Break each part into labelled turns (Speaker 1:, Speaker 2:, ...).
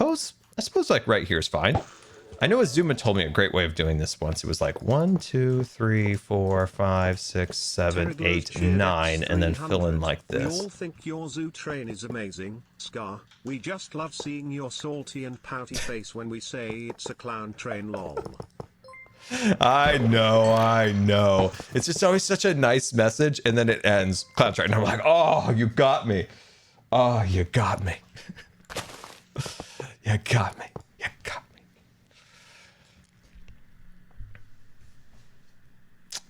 Speaker 1: I suppose like right here is fine. I know Azuma told me a great way of doing this once. It was like 1, 2, 3, 4, 5, 6, 7, 8, 9, and then fill in like this.
Speaker 2: We all think your zoo train is amazing, Scar. We just love seeing your salty and pouty face when we say it's a clown train, lol.
Speaker 1: I know. It's just always such a nice message, and then it ends clown train. And I'm like, oh, you got me. Oh, you got me. You got me. You got me.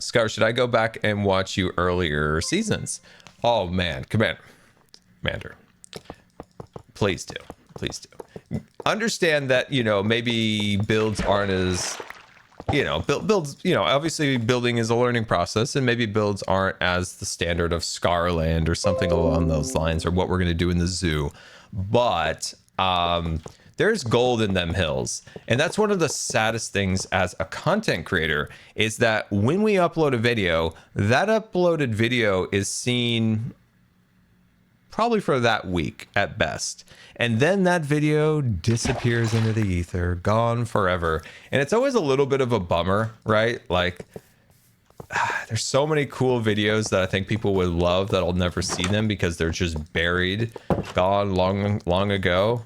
Speaker 1: Scar, should I go back and watch you earlier seasons? Oh man, Commander. Please do. Please do. Understand that, you know, maybe builds aren't as, you know, builds, you know, obviously building is a learning process, and maybe builds aren't as the standard of Scarland or something along those lines, or what we're going to do in the zoo. But there's gold in them hills. And that's one of the saddest things as a content creator, is that when we upload a video, that uploaded video is seen probably for that week at best. And then that video disappears into the ether, gone forever. And it's always a little bit of a bummer, right? Like, there's so many cool videos that I think people would love that I'll never see them because they're just buried, gone long ago.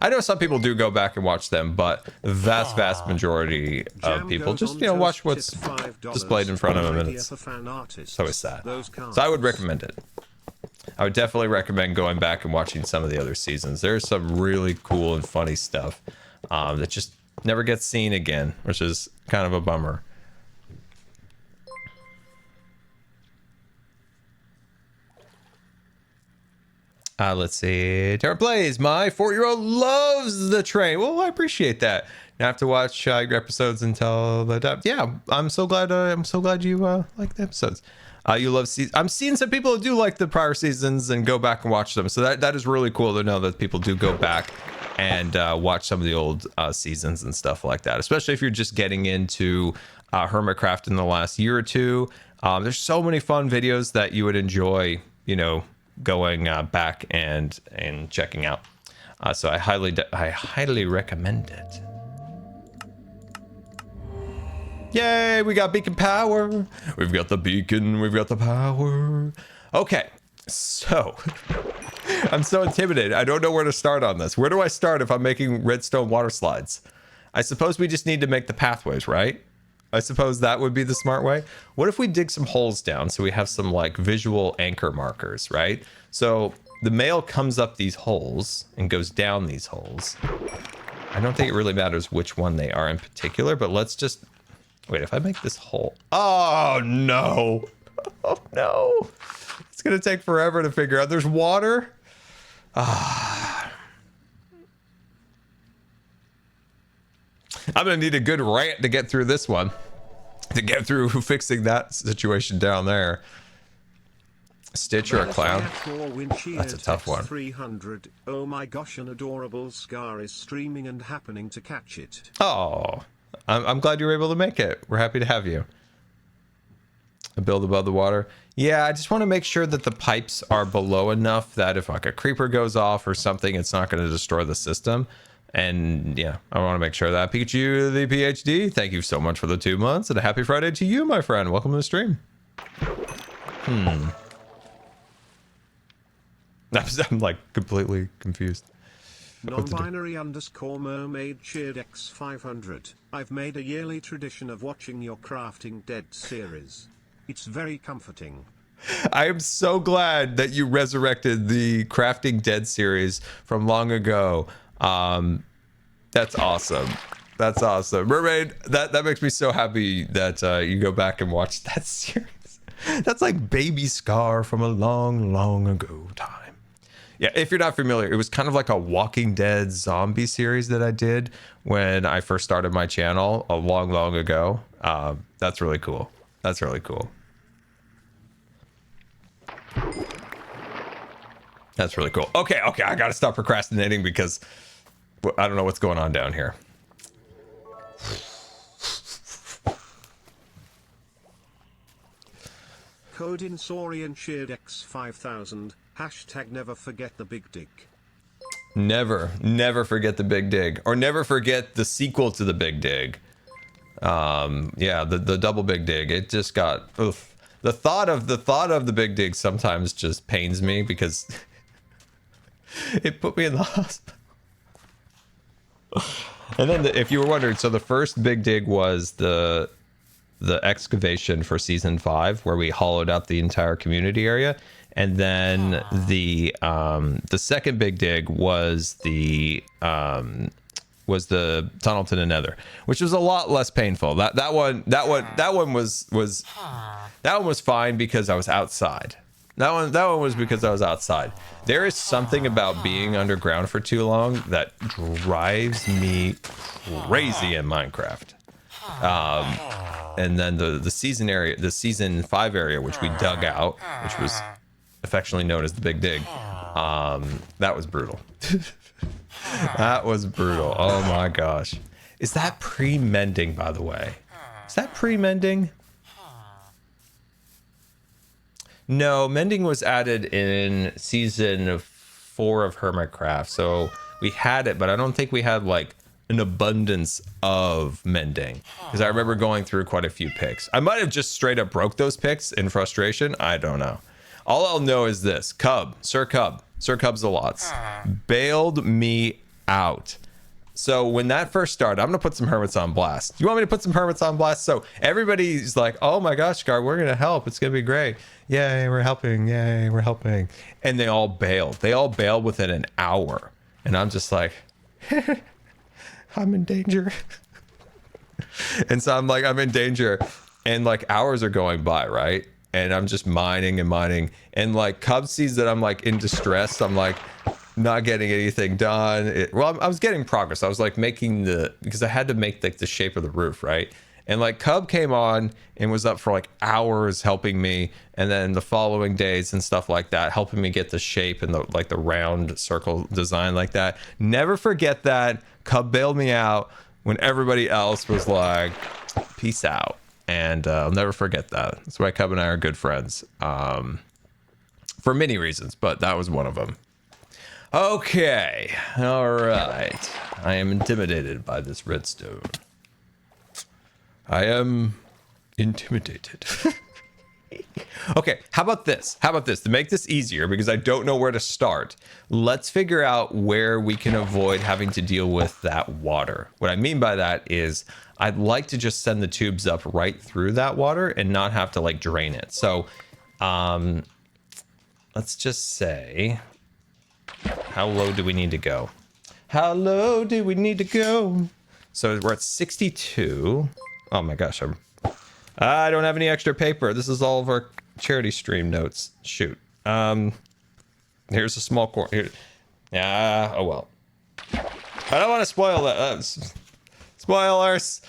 Speaker 1: I know some people do go back and watch them, but the vast majority of people just, you know, watch what's displayed in front of them, and it's always sad. So I would recommend it. I would definitely recommend going back and watching some of the other seasons. There's some really cool and funny stuff that just never gets seen again, which is kind of a bummer. Let's see. Terra Plays, my 4-year-old loves the train. Well, I appreciate that. Now I have to watch your episodes until the time. Yeah, I'm so glad you like the episodes. You love I'm seeing some people who do like the prior seasons and go back and watch them. So that is really cool to know that people do go back and watch some of the old seasons and stuff like that. Especially if you're just getting into Hermitcraft in the last year or two. There's so many fun videos that you would enjoy, you know, going back and checking out. So I highly recommend it. Yay, we got beacon power. We've got the beacon, we've got the power. Okay, so I'm so intimidated. I don't know where to start on this. Where do I start if I'm making redstone water slides? I suppose we just need to make the pathways, right? I suppose that would be the smart way. What if we dig some holes down so we have some like visual anchor markers, right? So the male comes up these holes and goes down these holes. I don't think it really matters which one they are in particular, but let's just... Wait, if I make this hole... Oh, no. Oh, no. It's going to take forever to figure out. There's water. I'm going to need a good rant to get through this one. To get through fixing that situation down there. Stitch or a clown? That's a tough one.
Speaker 2: 300. Oh my gosh, an adorable Scar is streaming and happening to catch it.
Speaker 1: Oh, I'm glad you were able to make it. We're happy to have you. A build above the water. Yeah, I just want to make sure that the pipes are below enough that if like a creeper goes off or something, it's not going to destroy the system. And yeah, I want to make sure that. Pikachu, the PhD, thank you so much for the 2 months, and a happy Friday to you, my friend. Welcome to the stream. I'm like completely confused.
Speaker 2: Non-binary _ mermaid cheered X500. I've made a yearly tradition of watching your Crafting Dead series. It's very comforting.
Speaker 1: I am so glad that you resurrected the Crafting Dead series from long ago. That's awesome. That's awesome. Mermaid, that makes me so happy that you go back and watch that series. That's like Baby Scar from a long ago time. Yeah, if you're not familiar, it was kind of like a Walking Dead zombie series that I did when I first started my channel a long ago. That's really cool. That's really cool. That's really cool. Okay, I gotta stop procrastinating because I don't know what's going on down here.
Speaker 2: Code Insorian shared X5000. Hashtag never forget the big dick.
Speaker 1: Never forget the Big Dig, or never forget the sequel to the Big Dig. Yeah, the double Big Dig. It just got oof. The thought of the Big Dig sometimes just pains me because it put me in the hospital. And then if you were wondering, so the first Big Dig was the excavation for season 5, where we hollowed out the entire community area. And then the second Big Dig was the tunnel to the Nether, which was a lot less painful. That one was fine because I was outside. That one was because I was outside. There is something about being underground for too long that drives me crazy in Minecraft. And then the season 5 area, which we dug out, which was affectionately known as the Big Dig, that was brutal. That was brutal. Oh my gosh. Is that pre-mending, by the way? Is that pre-mending? No, mending was added in season 4 of Hermitcraft. So we had it, but I don't think we had like an abundance of mending, because I remember going through quite a few picks. I might have just straight up broke those picks in frustration. I don't know. All I'll know is this: Sir Cubs a lots, bailed me out. So when that first started, I'm gonna put some hermits on blast. You want me to put some hermits on blast? So everybody's like, "Oh my gosh, Gar, we're gonna help. It's gonna be great. Yay, we're helping. Yay, we're helping." And they all bailed. They all bailed within an hour, and I'm just like, I'm in danger. And so I'm like, I'm in danger, and like hours are going by, right? And I'm just mining, and like Cub sees that I'm like in distress. I'm like not getting anything done. I was getting progress. I was like making because I had to make like the shape of the roof, right? And like Cub came on and was up for like hours helping me, and then the following days and stuff like that, helping me get the shape and the round circle design like that. Never forget that. Cub bailed me out when everybody else was like, peace out. And I'll never forget that. That's why Cub and I are good friends, for many reasons, but that was one of them. Okay, all right. I am intimidated by this redstone. I am intimidated. Okay, how about this? To make this easier, because I don't know where to start, let's figure out where we can avoid having to deal with that water. What I mean by that is I'd like to just send the tubes up right through that water and not have to like drain it. So let's just say, how low do we need to go? How low do we need to go? So we're at 62. Oh my gosh, I don't have any extra paper. This is all of our charity stream notes. Shoot. Here's a small corner. Here. Yeah. Oh well. I don't want to spoil that. Spoilers.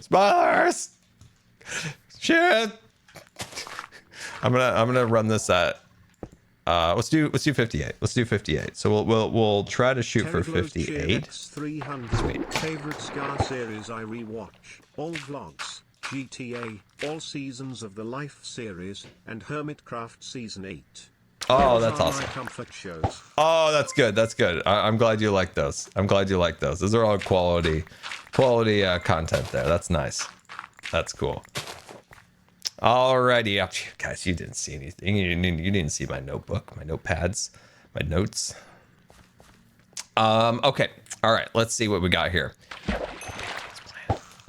Speaker 1: Spoilers. Shit. I'm gonna run this at. Let's do 58. Let's do 58. So we'll try to shoot for 58. Sweet.
Speaker 2: Favorite Scar series I rewatch. All vlogs, GTA, all seasons of the Life series, and Hermitcraft season 8.
Speaker 1: Oh, that's awesome.
Speaker 2: Comfort shows.
Speaker 1: Oh, that's good. That's good. I'm glad you like those. Those are all quality content there. That's nice. That's cool. Alrighty, guys, you didn't see anything. You didn't see my notebook, my notepads, my notes. Okay. All right. Let's see what we got here.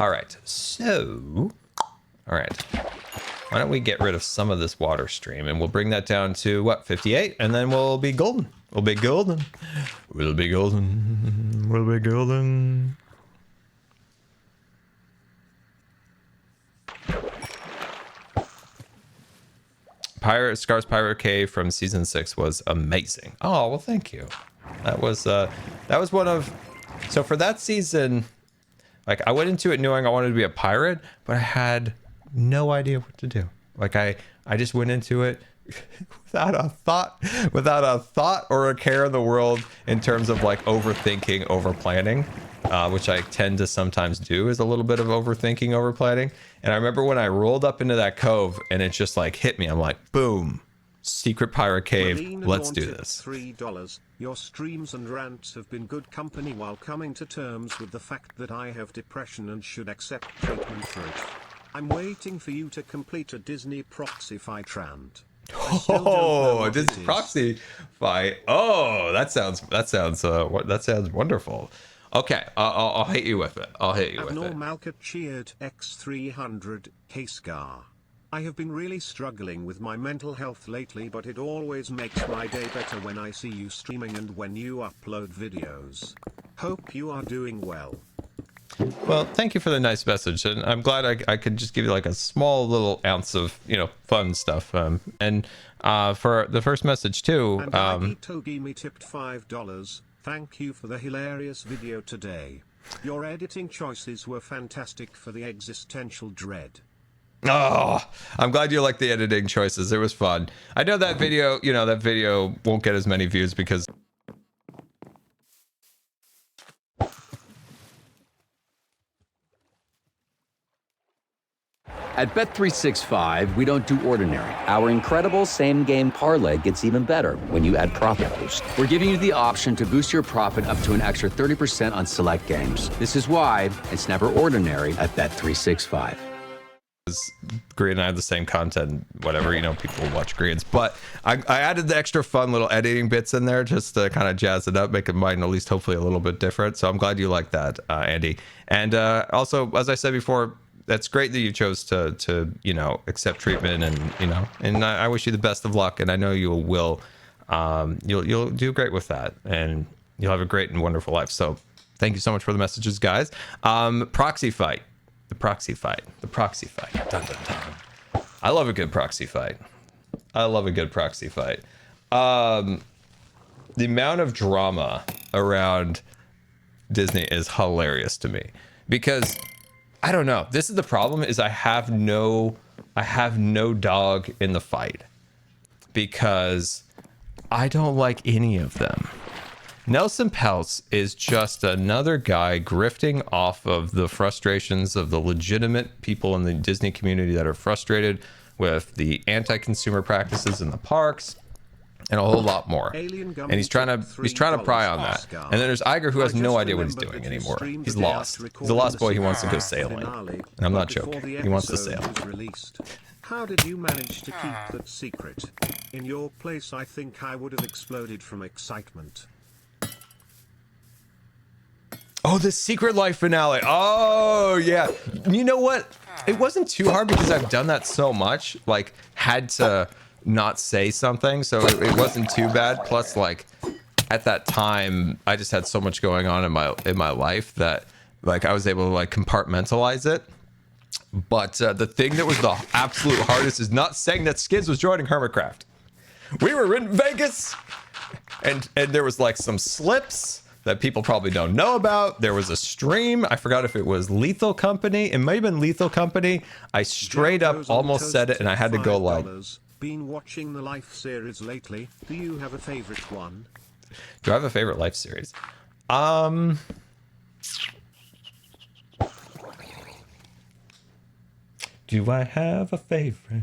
Speaker 1: All right. So, all right. Why don't we get rid of some of this water stream, and we'll bring that down to what, 58, and then we'll be golden. We'll be golden. We'll be golden. We'll be golden. Scar's Pirate Cave from season 6 was amazing. Oh, well, thank you. That was one of, so for that season, like I went into it knowing I wanted to be a pirate, but I had no idea what to do. Like I just went into it without a thought or a care in the world in terms of like overthinking, over planning. which I tend to sometimes do, is a little bit of overthinking, overplanning. And I remember when I rolled up into that cove and it just like hit me. I'm like, boom, secret pirate cave. Let's do this.
Speaker 2: $3. Your streams and rants have been good company while coming to terms with the fact that I have depression and should accept treatment for it. I'm waiting for you to complete a Disney proxy fight rant.
Speaker 1: Oh, Disney proxy fight. Oh, that sounds wonderful. Okay, I'll hit you with it. I'll hit you with it.
Speaker 2: Abnormalcat cheered X300 K-Scar. I have been really struggling with my mental health lately, but it always makes my day better when I see you streaming and when you upload videos. Hope you are doing well.
Speaker 1: Well, thank you for the nice message, and I'm glad I could just give you like a small little ounce of, you know, fun stuff. And for the first message too,
Speaker 2: and Togi me tipped $5. Thank you for the hilarious video today. Your editing choices were fantastic for the existential dread.
Speaker 1: Oh, I'm glad you like the editing choices. It was fun. I know that video, you know, that video won't get as many views because
Speaker 3: at Bet365, we don't do ordinary. Our incredible same-game parlay gets even better when you add Profit Boost. We're giving you the option to boost your profit up to an extra 30% on select games. This is why it's never ordinary at Bet365.
Speaker 1: Green and I have the same content, whatever, you know, people will watch Greens, but I added the extra fun little editing bits in there just to kind of jazz it up, make it mine at least hopefully a little bit different. So I'm glad you like that, Andy. And also, as I said before, that's great that you chose to you know, accept treatment, and you know, and I wish you the best of luck, and I know you will. You'll do great with that, and you'll have a great and wonderful life. So thank you so much for the messages, guys. Proxy fight. The proxy fight. The proxy fight. Dun, dun, dun. I love a good proxy fight. I love a good proxy fight. The amount of drama around Disney is hilarious to me because I don't know. This is the problem, is I have no dog in the fight because I don't like any of them. Nelson Peltz is just another guy grifting off of the frustrations of the legitimate people in the Disney community that are frustrated with the anti-consumer practices in the parks and a whole lot more. And he's trying to pry on that. And then there's Iger, who has no idea what he's doing anymore. He's lost. He's a lost boy. He wants to go sailing. And I'm not joking. He wants to sail.
Speaker 2: How did you manage to keep that secret? In your place, I think I would have exploded from excitement.
Speaker 1: Oh, the Secret Life finale. Oh, yeah. You know what? It wasn't too hard because I've done that so much. Like, had to not say something, so it wasn't too bad. Plus, like, at that time, I just had so much going on in my life that, like, I was able to, like, compartmentalize it. But the thing that was the absolute hardest is not saying that Skids was joining Hermitcraft. We were in Vegas, and there was, like, some slips that people probably don't know about. There was a stream. I forgot if it was Lethal Company. It might have been Lethal Company. I straight up almost said it, and I had to go like...
Speaker 2: Been watching the Life series lately. Do you have a favorite one?
Speaker 1: Do I have a favorite Life series? Do I have a favorite?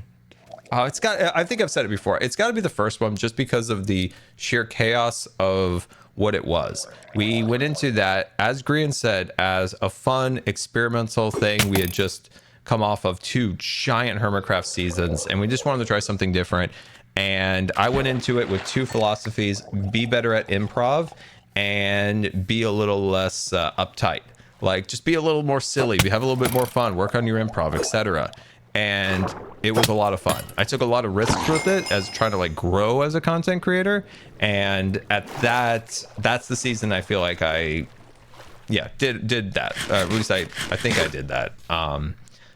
Speaker 1: Oh, it's got... I think I've said it before. It's got to be the first one just because of the sheer chaos of what it was. We went into that, as Grian said, as a fun experimental thing. We had just come off of 2 giant Hermitcraft seasons, and we just wanted to try something different. And I went into it with 2 philosophies: be better at improv and be a little less uptight. Like, just be a little more silly, have a little bit more fun, work on your improv, etc. And it was a lot of fun. I took a lot of risks with it as trying to like grow as a content creator. And at that's the season I feel like I did that. At least I think I did that.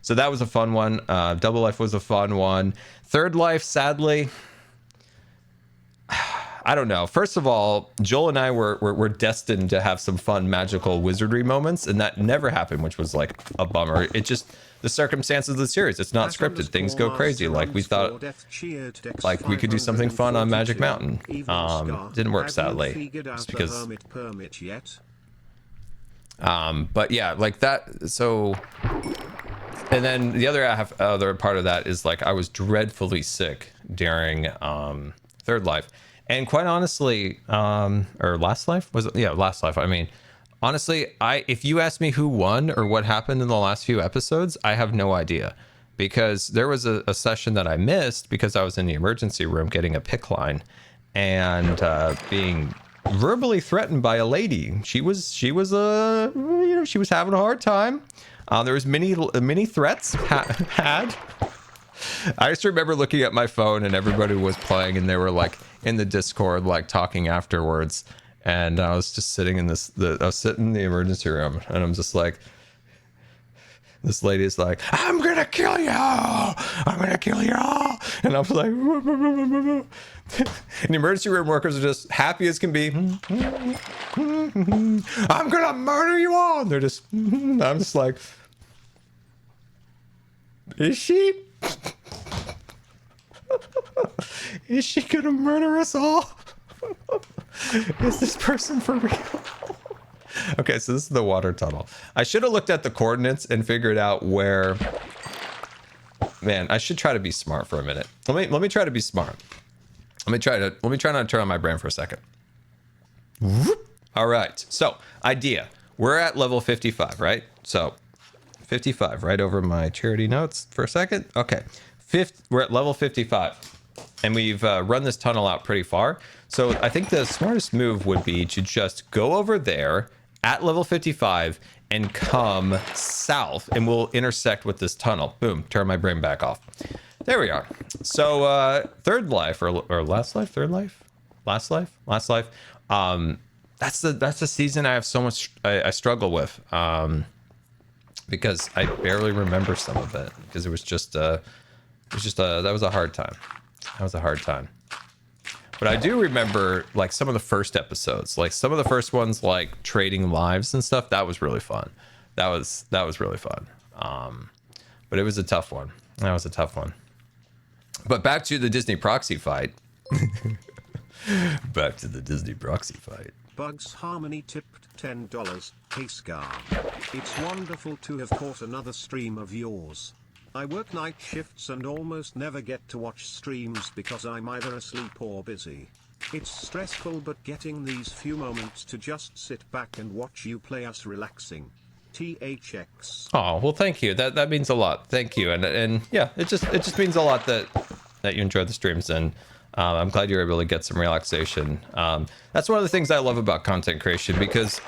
Speaker 1: So that was a fun one. Double Life was a fun one. Third Life, sadly, I don't know. First of all, Joel and I were destined to have some fun magical wizardry moments, and that never happened, which was like a bummer. It just, the circumstances of the series, it's not scripted. Things go crazy. Like, we thought like we could do something fun on Magic Mountain. Didn't work, sadly. Just because But yeah, like that. So, and then the other part of that is like I was dreadfully sick during Third Life, and quite honestly, or Last Life was it? Yeah, Last Life. I mean, honestly, if you ask me who won or what happened in the last few episodes, I have no idea, because there was a session that I missed because I was in the emergency room getting a pick line, and being verbally threatened by a lady. She was she was having a hard time. There was many threats had. I just remember looking at my phone and everybody was playing and they were like in the Discord like talking afterwards, and I was just sitting in I was sitting in the emergency room and I'm just like, this lady's like, I'm gonna kill you all, I'm gonna kill you all, and I was like and the emergency room workers are just happy as can be. I'm gonna murder you all, and they're just I'm just like, is she is she gonna murder us all? Is this person for real? Okay, so this is the water tunnel. I should have looked at the coordinates and figured out where. Man, I should try to be smart for a minute. Let me try to be smart. Let me try not to turn on my brain for a second. All right. So, idea. We're at level 55, right? So, 55, right over my charity notes for a second. Okay. We're at level 55. And we've run this tunnel out pretty far. So, I think the smartest move would be to just go over there at level 55 and come south, and we'll intersect with this tunnel. Boom, turn my brain back off. There we are. So Third Life or Last Life, Third Life, Last Life. That's the season I have so much I struggle with, because I barely remember some of it, because that was a hard time. That was a hard time. But I do remember like some of the first episodes, like some of the first ones, like trading lives and stuff. That was really fun. That was really fun. But it was a tough one. That was a tough one. But back to the Disney proxy fight. Back to the Disney proxy fight.
Speaker 2: Bugs Harmony tipped $10. Hey Scar. It's wonderful to have caught another stream of yours. I work night shifts and almost never get to watch streams because I'm either asleep or busy. It's stressful, but getting these few moments to just sit back and watch you play us relaxing. THX.
Speaker 1: Oh, well, thank you. That means a lot. Thank you. And yeah, it just means a lot that you enjoy the streams, and I'm glad you're able to get some relaxation. That's one of the things I love about content creation, because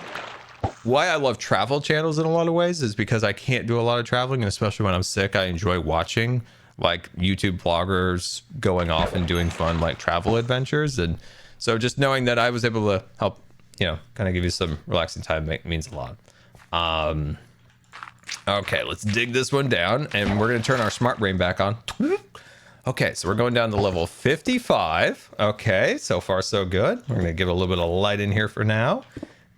Speaker 1: why I love travel channels in a lot of ways is because I can't do a lot of traveling, and especially when I'm sick, I enjoy watching like YouTube vloggers going off and doing fun like travel adventures. And so just knowing that I was able to help, kind of give you some relaxing time means a lot. Okay, let's dig this one down, and we're going to turn our smart brain back on. Okay, so we're going down to level 55. Okay, so far so good. We're going to give a little bit of light in here for now.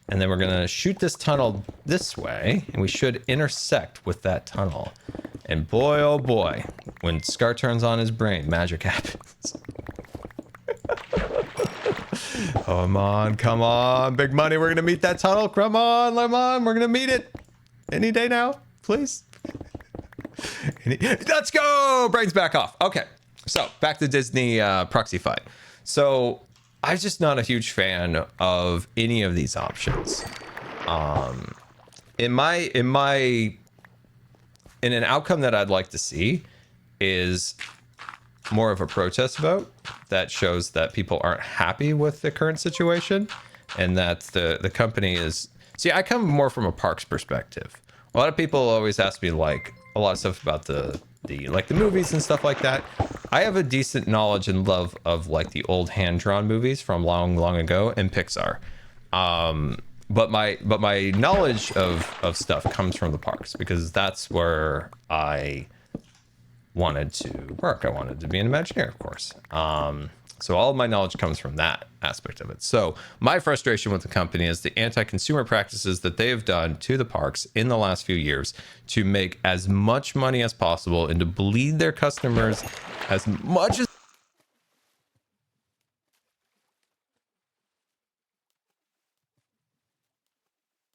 Speaker 1: And then we're going to shoot this tunnel this way, and we should intersect with that tunnel. And boy, oh boy, when Scar turns on his brain, magic happens. Come on, big money. We're going to meet that tunnel. Come on, we're going to meet it. Any day now, please. Let's go. Brain's back off. Okay, so back to Disney proxy fight. So I'm just not a huge fan of any of these options. In an outcome that I'd like to see is more of a protest vote that shows that people aren't happy with the current situation, and that the company is. See, I come more from a parks perspective. A lot of people always ask me like a lot of stuff about the movies and stuff like that. I have a decent knowledge and love of like the old hand-drawn movies from long ago and Pixar. But my knowledge of stuff comes from the parks, because that's where I wanted to work. I wanted to be an Imagineer, of course. So all of my knowledge comes from that aspect of it. So my frustration with the company is the anti-consumer practices that they have done to the parks in the last few years to make as much money as possible and to bleed their customers as much as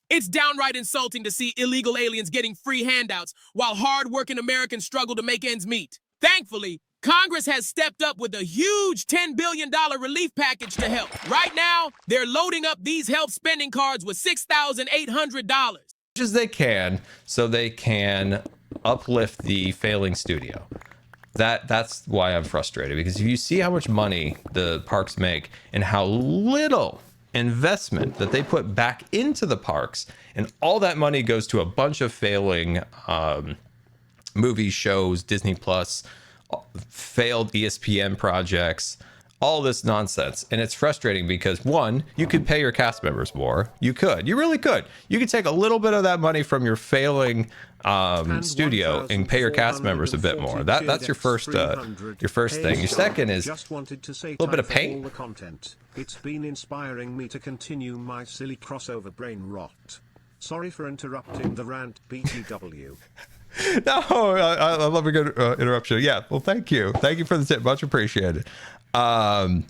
Speaker 4: It's downright insulting to see illegal aliens getting free handouts while hard-working Americans struggle to make ends meet. Thankfully, Congress has stepped up with a huge $10 billion relief package to help. Right now, they're loading up these health spending cards with $6,800.
Speaker 1: As they can, so they can uplift the failing studio. That's why I'm frustrated, because if you see how much money the parks make and how little investment that they put back into the parks, and all that money goes to a bunch of failing movies, shows, Disney Plus, failed ESPN projects, all this nonsense. And it's frustrating because, one, you could pay your cast members more. You really could. You could take a little bit of that money from your failing studio and pay your cast members a bit more. That's your first thing. Your second is
Speaker 2: just wanted to say
Speaker 1: a little bit of
Speaker 2: time for
Speaker 1: paint.
Speaker 2: all the content. It's been inspiring me to continue my silly crossover brain rot. Sorry for interrupting the rant, BTW.
Speaker 1: No, I love a good interruption. Yeah, well, thank you for the tip, much appreciated. Yeah,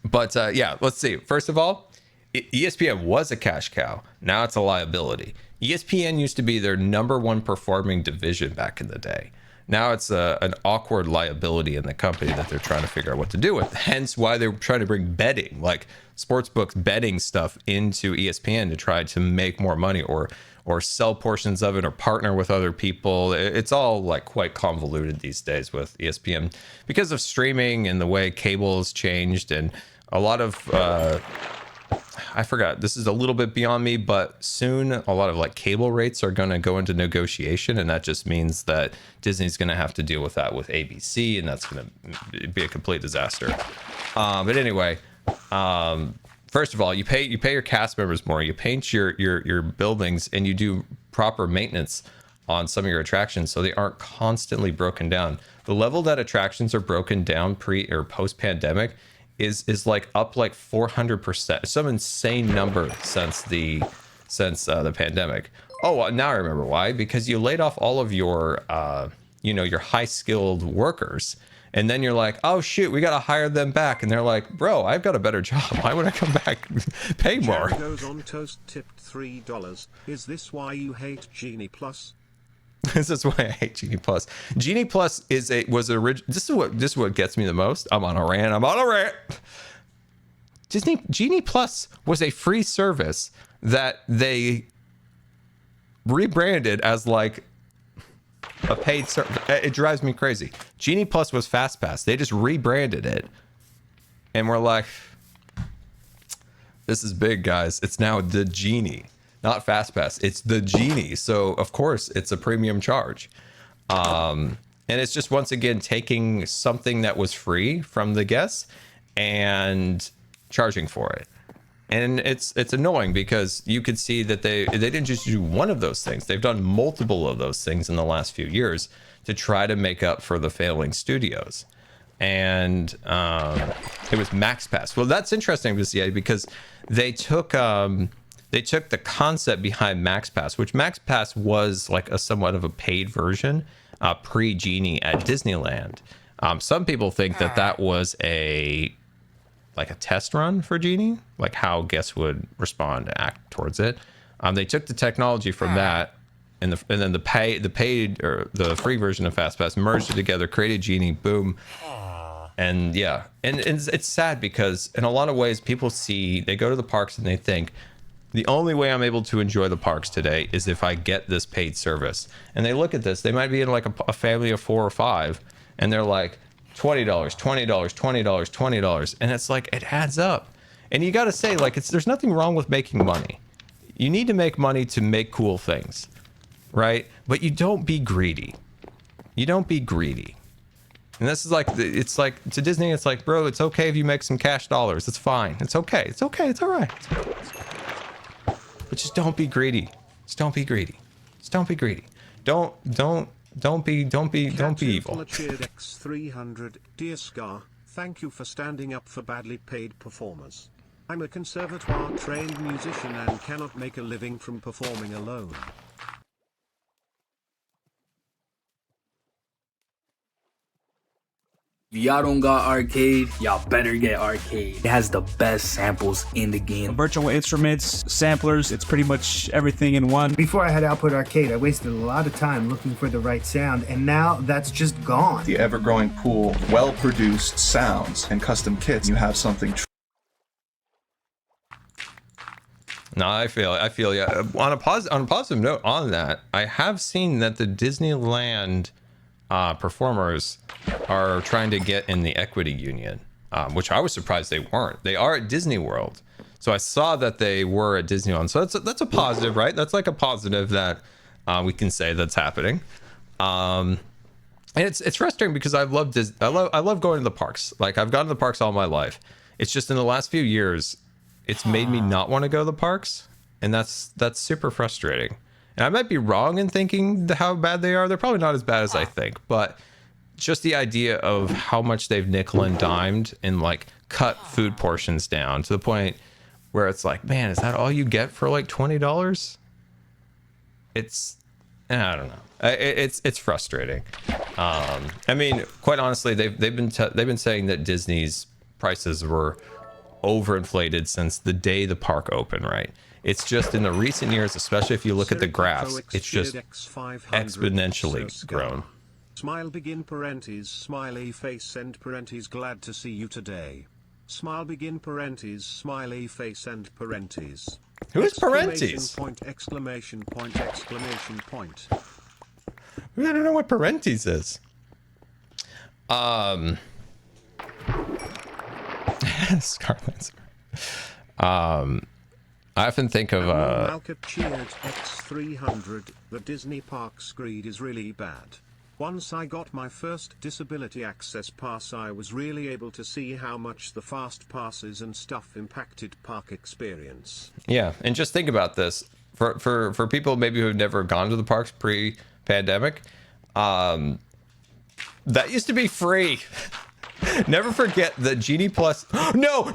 Speaker 1: let's see. First of all, ESPN was a cash cow. Now it's a liability. ESPN used to be their number one performing division back in the day. Now it's an awkward liability in the company that they're trying to figure out what to do with. Hence why they're trying to bring betting, like sportsbooks betting stuff, into ESPN to try to make more money or sell portions of it or partner with other people. It's all like quite convoluted these days with ESPN because of streaming and the way cable has changed, and a lot of I forgot, this is a little bit beyond me, but soon a lot of like cable rates are going to go into negotiation, and that just means that Disney's going to have to deal with that with ABC, and that's going to be a complete disaster. But anyway, first of all, you pay your cast members more, you paint your buildings, and you do proper maintenance on some of your attractions so they aren't constantly broken down. The level that attractions are broken down pre or post pandemic is like up like 400%, some insane number since the pandemic. Oh, now I remember why, because you laid off all of your your high skilled workers, and then you're like, oh shoot, we got to hire them back, and they're like, bro, I've got a better job, why would I come back? Pay more.
Speaker 2: Jerry goes on, toast tipped $3. Is this why you hate Genie Plus?
Speaker 1: This is why I hate Genie Plus. Genie Plus was original. This is what gets me the most. I'm on a rant. Genie Plus was a free service that they rebranded as like a paid service. It drives me crazy. Genie Plus was FastPass. They just rebranded it, and we're like, this is big, guys. It's now the Genie. Not FastPass, it's the Genie. So of course it's a premium charge. And it's just, once again, taking something that was free from the guests and charging for it. And it's annoying because you could see that they didn't just do one of those things. They've done multiple of those things in the last few years to try to make up for the failing studios. And it was MaxPass. Well, that's interesting to see, because they took the concept behind MaxPass, which MaxPass was like a somewhat of a paid version pre-Genie at Disneyland. Some people think that was a test run for Genie, like how guests would respond and act towards it. They took the technology from that, and then the paid or the free version of FastPass, merged it together, created Genie, boom. And yeah, and it's sad because in a lot of ways they go to the parks and they think, the only way I'm able to enjoy the parks today is if I get this paid service. And they look at this, they might be in like a family of 4 or 5, and they're like, $20, $20, $20, $20. And it's like, it adds up. And you got to say, like, there's nothing wrong with making money. You need to make money to make cool things, right? But you don't be greedy. You don't be greedy. And this is like, it's like, to Disney, it's like, bro, it's okay if you make some cash dollars. It's fine. It's okay. It's okay. It's all right. But just don't be greedy. Just don't be greedy. Just don't be greedy. Don't be evil.
Speaker 2: X300, Dear Scar, thank you for standing up for badly paid performers. I'm a conservatoire trained musician and cannot make a living from performing alone.
Speaker 5: If y'all don't got arcade, y'all better get arcade. It has the best samples in the game.
Speaker 6: Virtual instruments, samplers, it's pretty much everything in one.
Speaker 7: Before I had Output Arcade, I wasted a lot of time looking for the right sound, and now that's just gone.
Speaker 8: The ever-growing pool, well-produced sounds, and custom kits. You have something.
Speaker 1: No, I feel yeah. On a positive note on that, I have seen that the Disneyland performers are trying to get in the equity union, which I was surprised they weren't. They are at Disney World, so I saw that they were at Disneyland. So that's a positive, right? That's like a positive that we can say that's happening. And it's frustrating because I love going to the parks. Like, I've gone to the parks all my life. It's just in the last few years, it's made me not want to go to the parks, and that's super frustrating. And I might be wrong in thinking how bad they are. They're probably not as bad as I think, but just the idea of how much they've nickel and dimed and like cut food portions down to the point where it's like, man, is that all you get for like $20? It's, I don't know. It's frustrating. I mean, quite honestly, they've been saying that Disney's prices were overinflated since the day the park opened, right? It's just in the recent years, especially if you look at the graphs, it's just exponentially grown.
Speaker 2: Smile begin parentheses, smiley face end parentheses, glad to see you today. Smile begin parentheses, smiley face end parentheses.
Speaker 1: Who is parentheses?
Speaker 2: Exclamation point, exclamation point.
Speaker 1: I don't know what parentheses is. Scarlet. I often think of
Speaker 2: Malcolm cheered X300. The Disney Parks greed is really bad. Once I got my first disability access pass, I was really able to see how much the fast passes and stuff impacted park experience.
Speaker 1: Yeah, and just think about this for people maybe who have never gone to the parks pre-pandemic. That used to be free. Never forget the Genie Plus. No.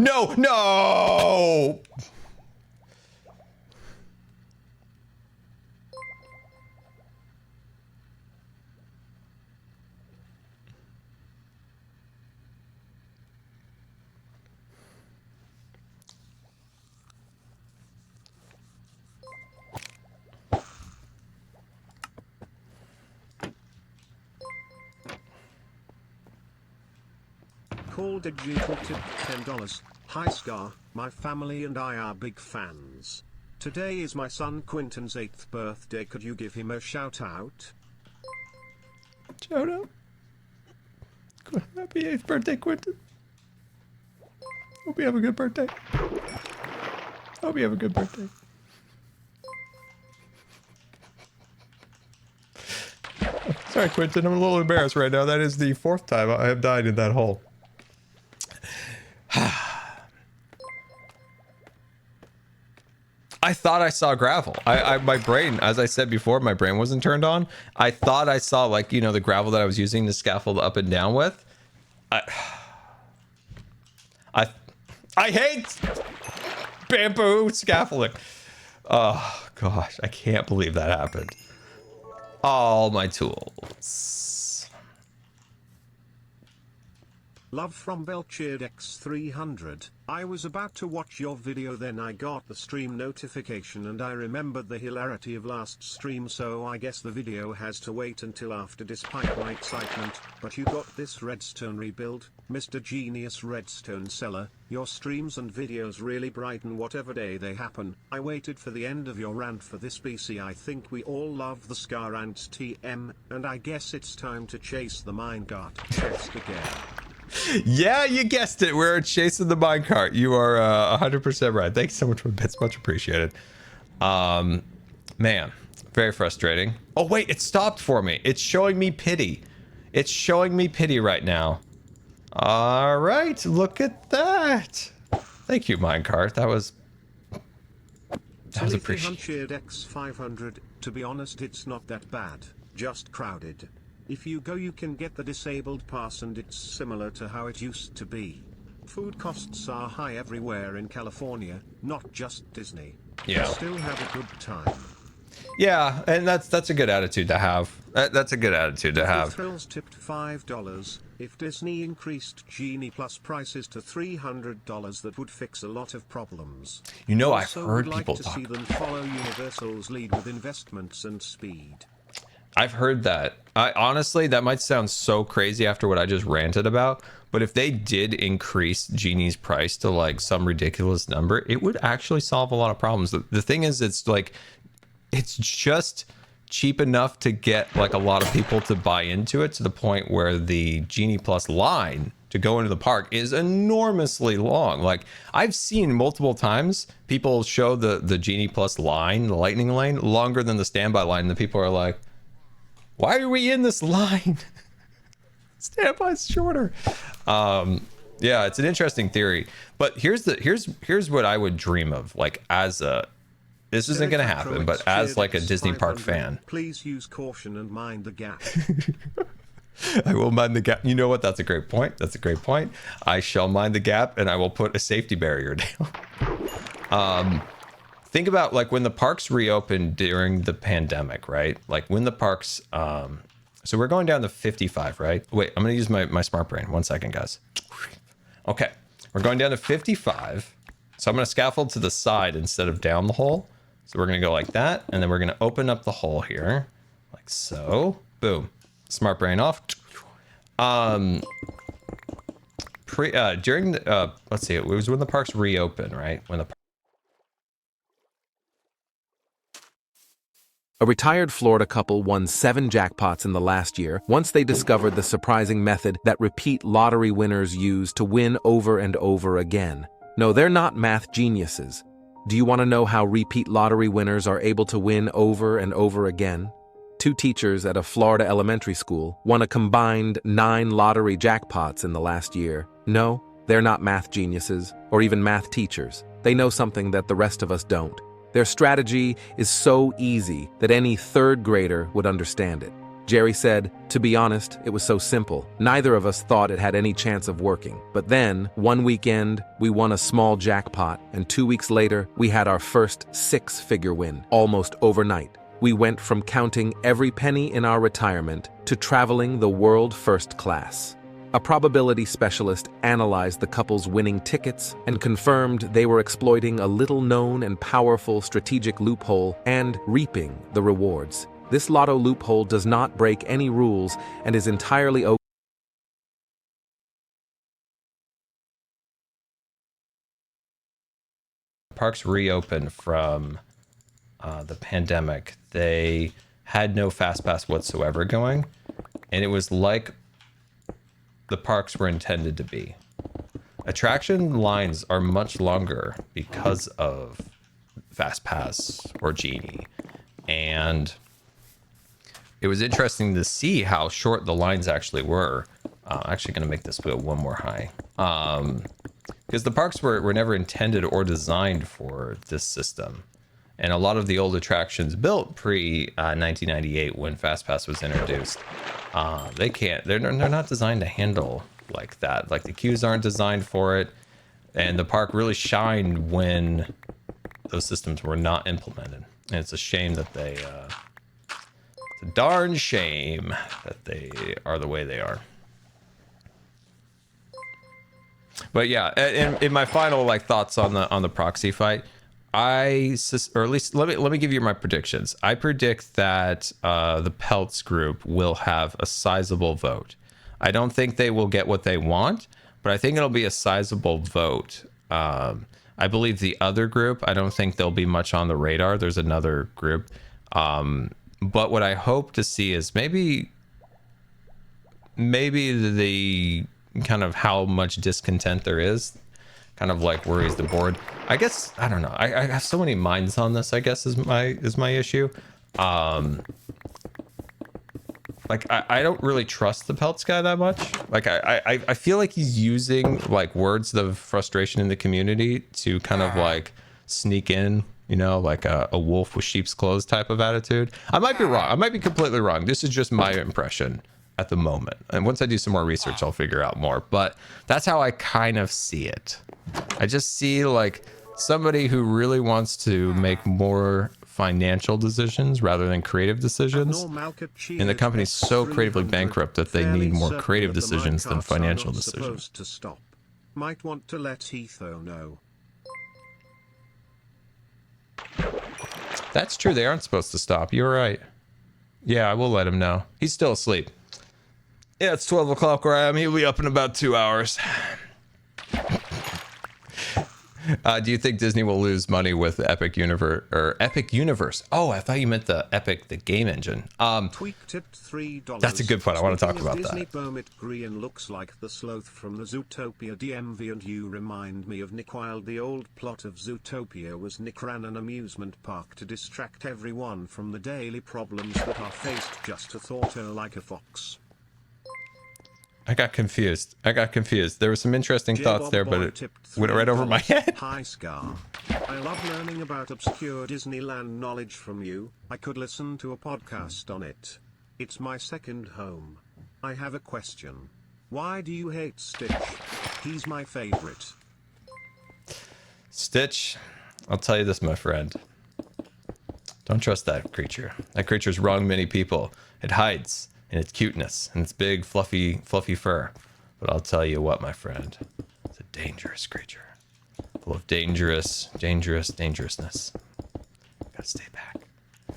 Speaker 2: Call digital tip $10. Hi Scar, my family and I are big fans. Today is my son Quinton's 8th birthday. Could you give him a shout out?
Speaker 1: Shout out. Happy 8th birthday, Quinton. Hope you have a good birthday. Hope you have a good birthday. Sorry, Quinton, I'm a little embarrassed right now. That is the 4th time I have died in that hole. I thought I saw gravel. My brain, as I said before, my brain wasn't turned on. I thought I saw, like, you know, the gravel that I was using to scaffold up and down with. I hate bamboo scaffolding. Oh gosh, I can't believe that happened. All my tools.
Speaker 2: Love from Belcheered X300. I was about to watch your video, then I got the stream notification and I remembered the hilarity of last stream, so I guess the video has to wait until after despite my excitement. But you got this redstone rebuild, Mr. Genius Redstone Seller. Your streams and videos really brighten whatever day they happen. I waited for the end of your rant for this PC. I think we all love the Scar Ants TM, and I guess it's time to chase the minecart chest again.
Speaker 1: Yeah, you guessed it. We're chasing the minecart. You are 100% right. Thanks so much for bits. Much appreciated. Man, very frustrating. Oh, wait, it stopped for me. It's showing me pity. It's showing me pity right now. All right, look at that. Thank you, minecart. That was appreciated.
Speaker 2: X500. To be honest, it's not that bad. Just crowded. If you go, you can get the disabled pass and it's similar to how it used to be. Food costs are high everywhere in California, not just Disney.
Speaker 1: Yeah.
Speaker 2: But still have a good time.
Speaker 1: Yeah, and that's a good attitude to have. That's a good attitude to have.
Speaker 2: Thrills tipped $5. If Disney increased Genie Plus prices to $300, that would fix a lot of problems.
Speaker 1: You know, I've
Speaker 2: Also
Speaker 1: heard
Speaker 2: would like
Speaker 1: people
Speaker 2: to
Speaker 1: talk.
Speaker 2: see them follow Universal's lead with investments and speed.
Speaker 1: I've heard that. I honestly, that might sound so crazy after what I just ranted about, but if they did increase Genie's price to like some ridiculous number, it would actually solve a lot of problems. The thing is, it's like, it's just cheap enough to get like a lot of people to buy into it, to the point where the Genie Plus line to go into the park is enormously long. Like, I've seen multiple times people show the Genie Plus line, the lightning lane, longer than the standby line, and the people are like, why are we in this line? Standby's shorter. Yeah, it's an interesting theory, but here's what I would dream of, like, as a, this isn't going to happen, but as like a Disney park fan.
Speaker 2: Please use caution and mind the gap.
Speaker 1: I will mind the gap. You know what? That's a great point. That's a great point. I shall mind the gap, and I will put a safety barrier down. Think about like when the parks reopened during the pandemic, right? Like when the parks, so we're going down to 55, right? Wait, I'm going to use my smart brain. 1 second, guys. Okay. We're going down to 55. So I'm going to scaffold to the side instead of down the hole. So we're going to go like that. And then we're going to open up the hole here like so. Boom. Smart brain off. During the, let's see, it was when the parks reopened, right? When the
Speaker 9: A retired Florida couple won 7 jackpots in the last year once they discovered the surprising method that repeat lottery winners use to win over and over again. No, they're not math geniuses. Do you want to know how repeat lottery winners are able to win over and over again? 2 teachers at a Florida elementary school won a combined 9 lottery jackpots in the last year. No, they're not math geniuses or even math teachers. They know something that the rest of us don't. Their strategy is so easy that any 3rd grader would understand it. Jerry said, "To be honest, it was so simple. Neither of us thought it had any chance of working. But then, one weekend, we won a small jackpot, and 2 weeks later, we had our first 6-figure win, almost overnight. We went from counting every penny in our retirement to traveling the world first class." A probability specialist analyzed the couple's winning tickets and confirmed they were exploiting a little-known and powerful strategic loophole and reaping the rewards. This lotto loophole does not break any rules and is entirely okay.
Speaker 1: Parks reopened from the pandemic, they had no fast pass whatsoever going, and it was like the parks were intended to be. Attraction lines are much longer because of fast pass or Genie, and it was interesting to see how short the lines actually were. I'm actually going to make this wheel 1 more high, because the parks were never intended or designed for this system. And a lot of the old attractions built pre 1998 when FastPass was introduced, they're not designed to handle like that. Like the queues aren't designed for it, and the park really shined when those systems were not implemented. And it's a shame that it's a darn shame that they are the way they are. But yeah, in my final like thoughts on the proxy fight, or at least let me give you my predictions. I predict that the Peltz group will have a sizable vote. I don't think they will get what they want, but I think it'll be a sizable vote. I believe the other group, I don't think they'll be much on the radar. There's another group. But what I hope to see is maybe the kind of how much discontent there is kind of like worries the board. I guess, I don't know. I have so many minds on this, I guess, is my issue. Like I don't really trust the Peltz guy that much. Like I feel like he's using like words of frustration in the community to kind of like sneak in, you know, like a wolf with sheep's clothes type of attitude. I might be wrong. I might be completely wrong. This is just my impression at the moment. And once I do some more research, I'll figure out more. But that's how I kind of see it. I just see like somebody who really wants to make more financial decisions rather than creative decisions. And the company's so creatively bankrupt that they need more creative decisions than financial decisions.
Speaker 2: To stop. Might want to let Etho know.
Speaker 1: That's true. They aren't supposed to stop. You're right. Yeah, I will let him know. He's still asleep. Yeah, it's 12 o'clock where I am. He'll be up in about 2 hours. Do you think Disney will lose money with Epic Universe? Oh, I thought you meant the game engine.
Speaker 2: Tweak tipped $3.
Speaker 1: That's a good point. I want to talk about
Speaker 2: Disney
Speaker 1: that.
Speaker 2: Permit Green looks like the sloth from the Zootopia DMV, and you remind me of Nick Wilde. The old plot of Zootopia was Nick ran an amusement park to distract everyone from the daily problems that are faced, just a thought like a fox.
Speaker 1: I got confused. There were some interesting thoughts there, but it went right over my head.
Speaker 2: Hi, Scar. I love learning about obscure Disneyland knowledge from you. I could listen to a podcast on it. It's my second home. I have a question. Why do you hate Stitch? He's my favorite.
Speaker 1: Stitch, I'll tell you this, my friend. Don't trust that creature. That creature's wronged many people. It hides in its cuteness and its big, fluffy fur. But I'll tell you what, my friend. It's a dangerous creature. Full of dangerousness. Gotta stay back.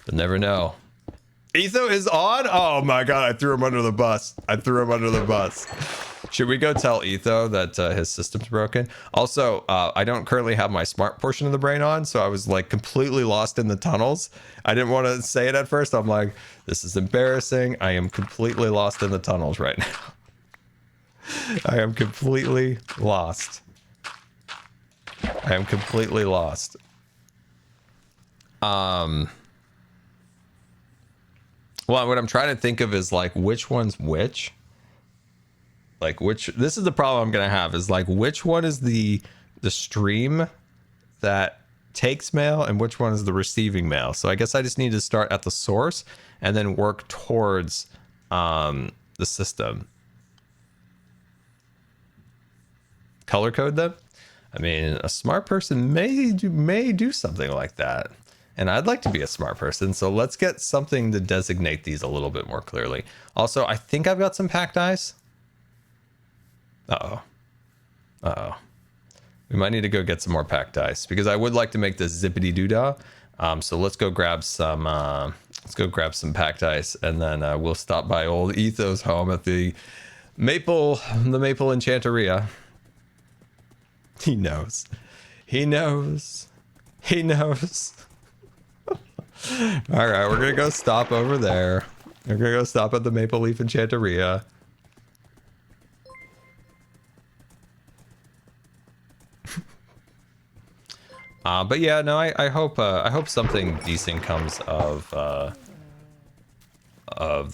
Speaker 1: You'll never know. Etho is on? Oh my god, I threw him under the bus. Should we go tell Etho that his system's broken? Also, I don't currently have my smart portion of the brain on, so I was like completely lost in the tunnels. I didn't want to say it at first. I'm like, this is embarrassing. I am completely lost in the tunnels right now. I am completely lost. Well, what I'm trying to think of is like which one's which. This is the problem I'm gonna have, is like which one is the stream that takes mail and which one is the receiving mail. So I guess I just need to start at the source and then work towards the system. Color code them? I mean, a smart person may do something like that. And I'd like to be a smart person, so let's get something to designate these a little bit more clearly. Also, I think I've got some packed ice. Uh-oh. We might need to go get some more packed ice because I would like to make this zippity doodah. So let's go grab some packed ice, and then we'll stop by old Etho's home at the Maple Enchanteria. He knows. All right, we're gonna go stop over there. We're gonna go stop at the Maple Leaf Enchanteria. But yeah, no, I hope something decent comes of the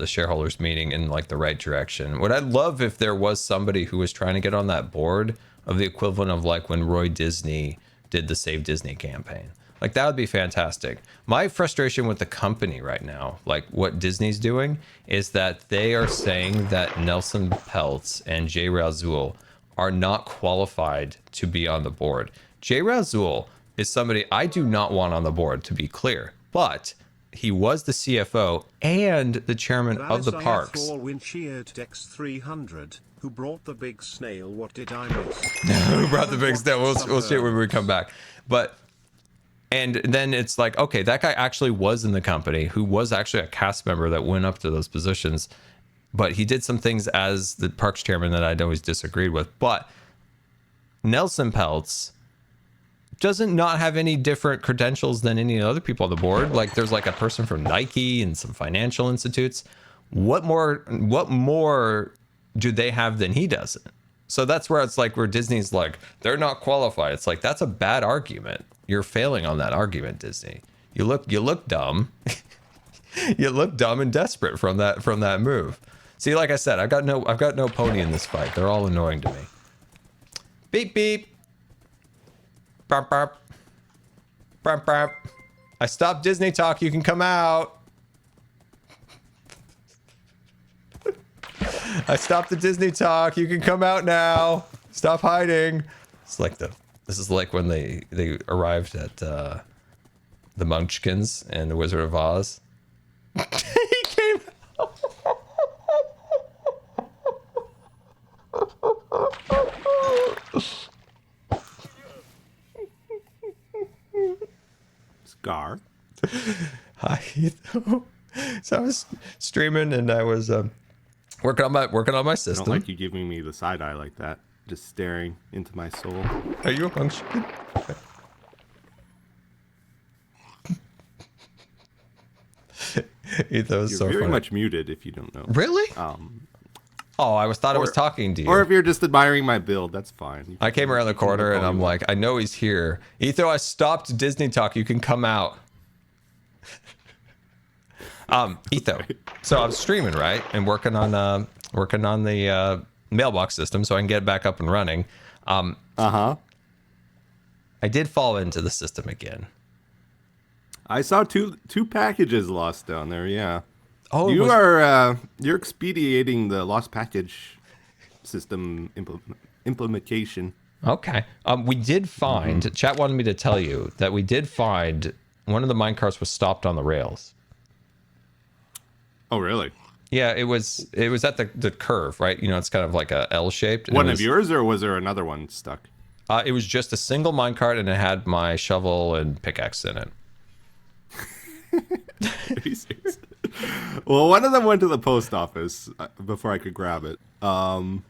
Speaker 1: shareholders meeting in like the right direction. What I'd love if there was somebody who was trying to get on that board of the equivalent of like when Roy Disney did the Save Disney campaign. Like that would be fantastic. My frustration with the company right now, like what Disney's doing, is that they are saying that Nelson Peltz and Jay Razul are not qualified to be on the board. Jay Razul is somebody I do not want on the board, to be clear, but he was the CFO and the chairman of the parks.
Speaker 2: X300, who brought the big snail? What did I miss?
Speaker 1: Who brought the big snail? We'll see it when we come back. And then it's like, okay, that guy actually was in the company, who was actually a cast member that went up to those positions, but he did some things as the parks chairman that I'd always disagreed with. But Nelson Peltz doesn't not have any different credentials than any other people on the board. Like there's like a person from Nike and some financial institutes. What more do they have than he doesn't? So that's where it's like where Disney's like, they're not qualified. It's like, that's a bad argument. You're failing on that argument, Disney. You look dumb. You look dumb and desperate from that move. See, like I said, I've got no pony in this fight. They're all annoying to me. Beep beep. Burp burp. Burp burp. I stopped Disney talk. You can come out. I stopped the Disney talk. You can come out now. Stop hiding. It's like this is like when they arrived at the Munchkins and the Wizard of Oz. He came.
Speaker 10: Scar.
Speaker 1: Hi. So I was streaming and I was working on my
Speaker 10: I
Speaker 1: system.
Speaker 10: don't like you giving me the side eye like that. Just staring into my soul.
Speaker 1: Are you a Munchkin? Etho's
Speaker 10: You're
Speaker 1: so
Speaker 10: very
Speaker 1: funny.
Speaker 10: much muted if you don't know.
Speaker 1: Really? Oh, I thought I was talking to you.
Speaker 10: Or if you're just admiring my build, that's fine.
Speaker 1: I came around the corner and I'm like, I know he's here. Etho, I stopped Disney Talk. You can come out. Etho. So I'm streaming, right? And working on the mailbox system so I can get it back up and running.
Speaker 10: Uh-huh.
Speaker 1: I did fall into the system again.
Speaker 10: I saw two packages lost down there, yeah.
Speaker 1: Oh,
Speaker 10: you're expediting the lost package system implementation.
Speaker 1: Okay. We did find, chat wanted me to tell you that we did find one of the minecarts was stopped on the rails.
Speaker 10: Oh, really?
Speaker 1: Yeah, it was at the curve, right? You know, it's kind of like a L-shaped.
Speaker 10: One of yours, or was there another one stuck?
Speaker 1: It was just a single minecart, and it had my shovel and pickaxe in it.
Speaker 10: Are you serious? Well, one of them went to the post office before I could grab it. You want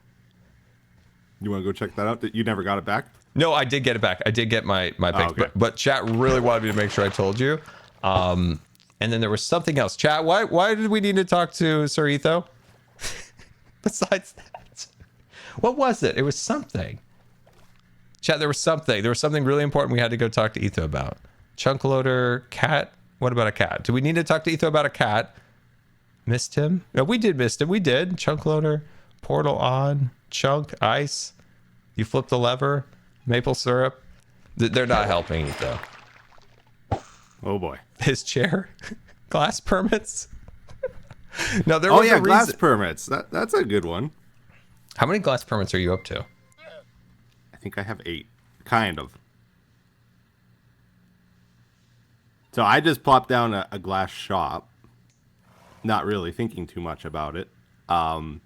Speaker 10: to go check that out? You never got it back?
Speaker 1: No, I did get it back. I did get my pick,
Speaker 10: okay.
Speaker 1: but chat really wanted me to make sure I told you. And then there was something else. Chat, why did we need to talk to Sir Etho? Besides that, what was it? It was something. Chat, there was something really important we had to go talk to Etho about. Chunk loader, cat. What about a cat? Do we need to talk to Etho about a cat? Missed him? No, we did miss him. We did. Chunk loader, portal on, chunk, ice. You flip the lever, maple syrup. They're not helping Etho.
Speaker 10: Oh boy.
Speaker 1: His chair, glass permits. No, there was a reason.
Speaker 10: Glass permits. That's a good one.
Speaker 1: How many glass permits are you up to?
Speaker 10: I think I have 8. Kind of. So I just plopped down a glass shop, not really thinking too much about it. I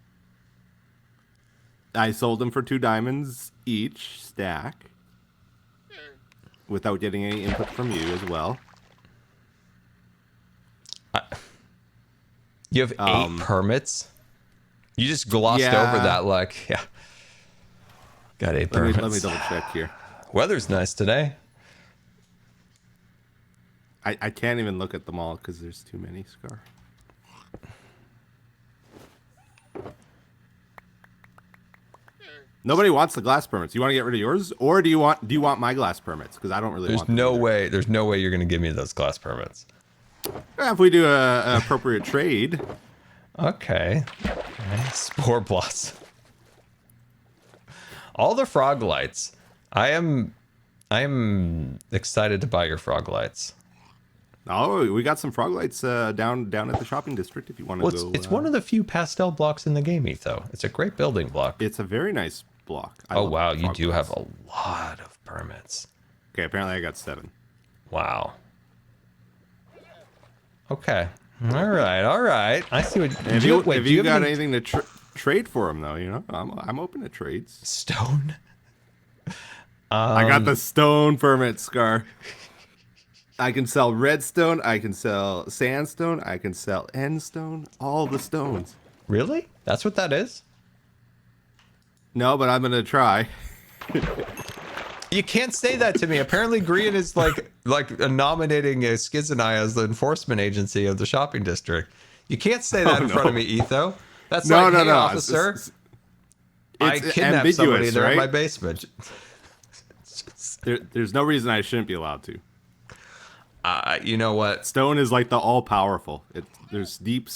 Speaker 10: sold them for 2 diamonds each stack, without getting any input from you as well.
Speaker 1: You have 8 permits? You just glossed over that like, yeah. Got 8 permits.
Speaker 10: Let me double check here.
Speaker 1: Weather's nice today.
Speaker 10: I can't even look at them all because there's too many, Scar. Nobody wants the glass permits. You want to get rid of yours, or do you want my glass permits? Because I don't really want them either.
Speaker 1: There's no way you're gonna give me those glass permits.
Speaker 10: If we do an appropriate trade.
Speaker 1: Okay. Spore blossom. All the frog lights. I am excited to buy your frog lights.
Speaker 10: Oh, we got some frog lights down at the shopping district if you want to go.
Speaker 1: It's one of the few pastel blocks in the game, Etho. It's a great building block.
Speaker 10: It's a very nice block.
Speaker 1: Oh wow, you do have a lot of permits.
Speaker 10: Okay, apparently I got 7.
Speaker 1: Wow. Okay. All right. I see what.
Speaker 10: If you got anything to trade for them, though, you know, I'm open to trades.
Speaker 1: Stone.
Speaker 10: I got the stone permit, Scar. I can sell redstone. I can sell sandstone. I can sell endstone. All the stones.
Speaker 1: Really? That's what that is?
Speaker 10: No, but I'm gonna try.
Speaker 1: You can't say that to me. Apparently, Green is like nominating Skizanai as the enforcement agency of the shopping district. You can't say that in front of me, Etho. That's no, officer. I kidnapped somebody. They're in my basement.
Speaker 10: There's no reason I shouldn't be allowed to.
Speaker 1: You know what?
Speaker 10: Stone is like the all-powerful. There's deep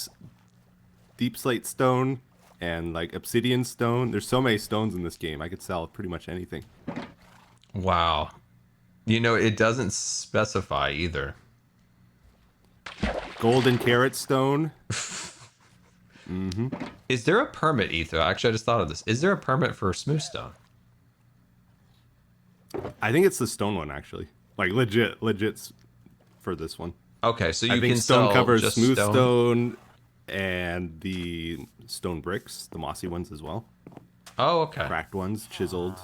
Speaker 10: slate stone and like obsidian stone. There's so many stones in this game. I could sell pretty much anything.
Speaker 1: Wow. You know, it doesn't specify either.
Speaker 10: Golden carrot stone.
Speaker 1: Is there a permit, Etho? Actually, I just thought of this. Is there a permit for smooth stone?
Speaker 10: I think it's the stone one, actually. Like legit for this one.
Speaker 1: Okay, so you
Speaker 10: I think
Speaker 1: can
Speaker 10: stone
Speaker 1: sell
Speaker 10: covers
Speaker 1: just
Speaker 10: smooth stone and the stone bricks, the mossy ones as well.
Speaker 1: Oh, okay.
Speaker 10: Cracked ones, chiseled.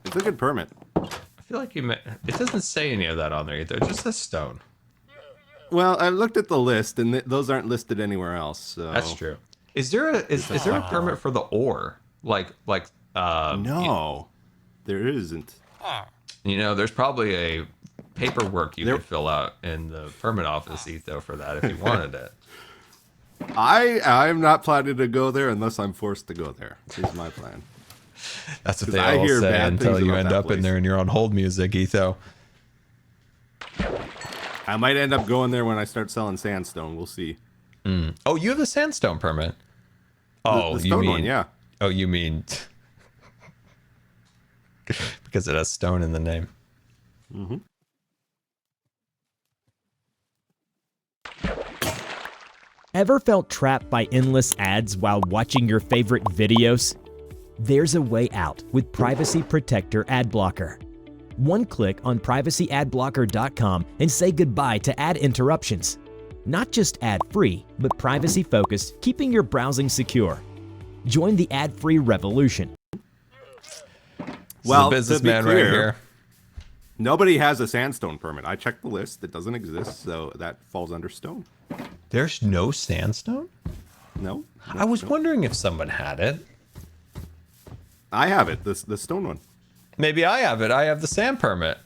Speaker 10: It's a good permit.
Speaker 1: I feel like it doesn't say any of that on there either. It just says stone.
Speaker 10: Well, I looked at the list, and those aren't listed anywhere else. So.
Speaker 1: That's true. Is there a permit for the ore?
Speaker 10: No, there isn't.
Speaker 1: You know, there's probably a paperwork you could fill out in the permit office, Etho, for that if you wanted it.
Speaker 10: I'm not planning to go there unless I'm forced to go there. Is my plan.
Speaker 1: That's what they all say until you end up in there and you're on hold music, Etho.
Speaker 10: I might end up going there when I start selling sandstone. We'll see.
Speaker 1: Oh, you have a sandstone permit. Oh,
Speaker 10: the stone one, yeah.
Speaker 1: Oh, you mean because it has stone in the name.
Speaker 10: Mm-hmm.
Speaker 11: Ever felt trapped by endless ads while watching your favorite videos? There's a way out with Privacy Protector Ad Blocker. One click on privacyadblocker.com and say goodbye to ad interruptions. Not just ad-free, but privacy-focused, keeping your browsing secure. Join the ad-free revolution.
Speaker 10: Well,
Speaker 1: businessman
Speaker 10: to be clear,
Speaker 1: right here.
Speaker 10: Nobody has a sandstone permit. I checked the list. It doesn't exist, so that falls under stone.
Speaker 1: There's no sandstone?
Speaker 10: No.
Speaker 1: I was wondering if someone had it.
Speaker 10: I have it, the stone one.
Speaker 1: Maybe I have it. I have the sand permit.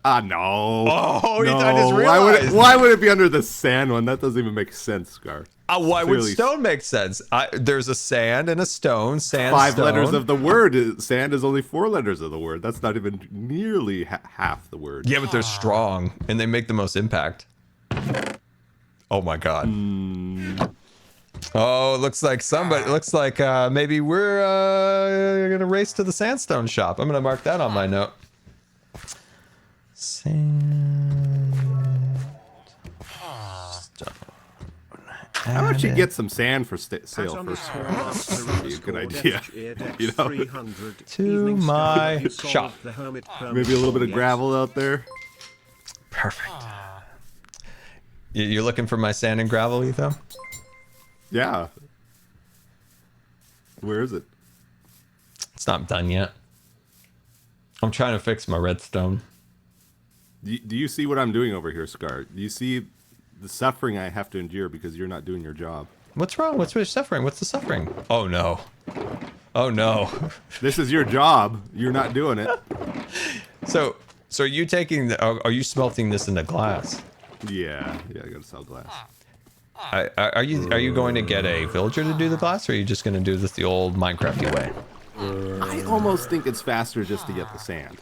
Speaker 10: No.
Speaker 1: Oh,
Speaker 10: no.
Speaker 1: I just realized.
Speaker 10: Why would it be under the sand one? That doesn't even make sense, Scar.
Speaker 1: Why would stone make sense? There's a sand and a stone. Sand,
Speaker 10: 5
Speaker 1: stone.
Speaker 10: letters of the word. Sand is only 4 letters of the word. That's not even nearly half the word.
Speaker 1: Yeah, but they're strong and they make the most impact. Oh my god. Oh, it looks like somebody. It looks like maybe we're gonna race to the sandstone shop. I'm gonna mark that on my note.
Speaker 10: How about you get some sand for sale first? That'd be a good idea. You know,
Speaker 1: to my shop.
Speaker 10: Maybe a little bit of gravel out there.
Speaker 1: Perfect. You're looking for my sand and gravel, Etho?
Speaker 10: Yeah. Where is it?
Speaker 1: It's not done yet. I'm trying to fix my redstone.
Speaker 10: Do you see what I'm doing over here, Scar? Do you see the suffering I have to endure because you're not doing your job?
Speaker 1: What's wrong? What's with suffering? What's the suffering? Oh no. Oh no.
Speaker 10: This is your job. You're not doing it.
Speaker 1: So are you taking are you smelting this into glass?
Speaker 10: Yeah, I gotta sell glass.
Speaker 1: Are you going to get a villager to do the glass, or are you just going to do this the old Minecrafty way?
Speaker 10: I almost think it's faster just to get the sand.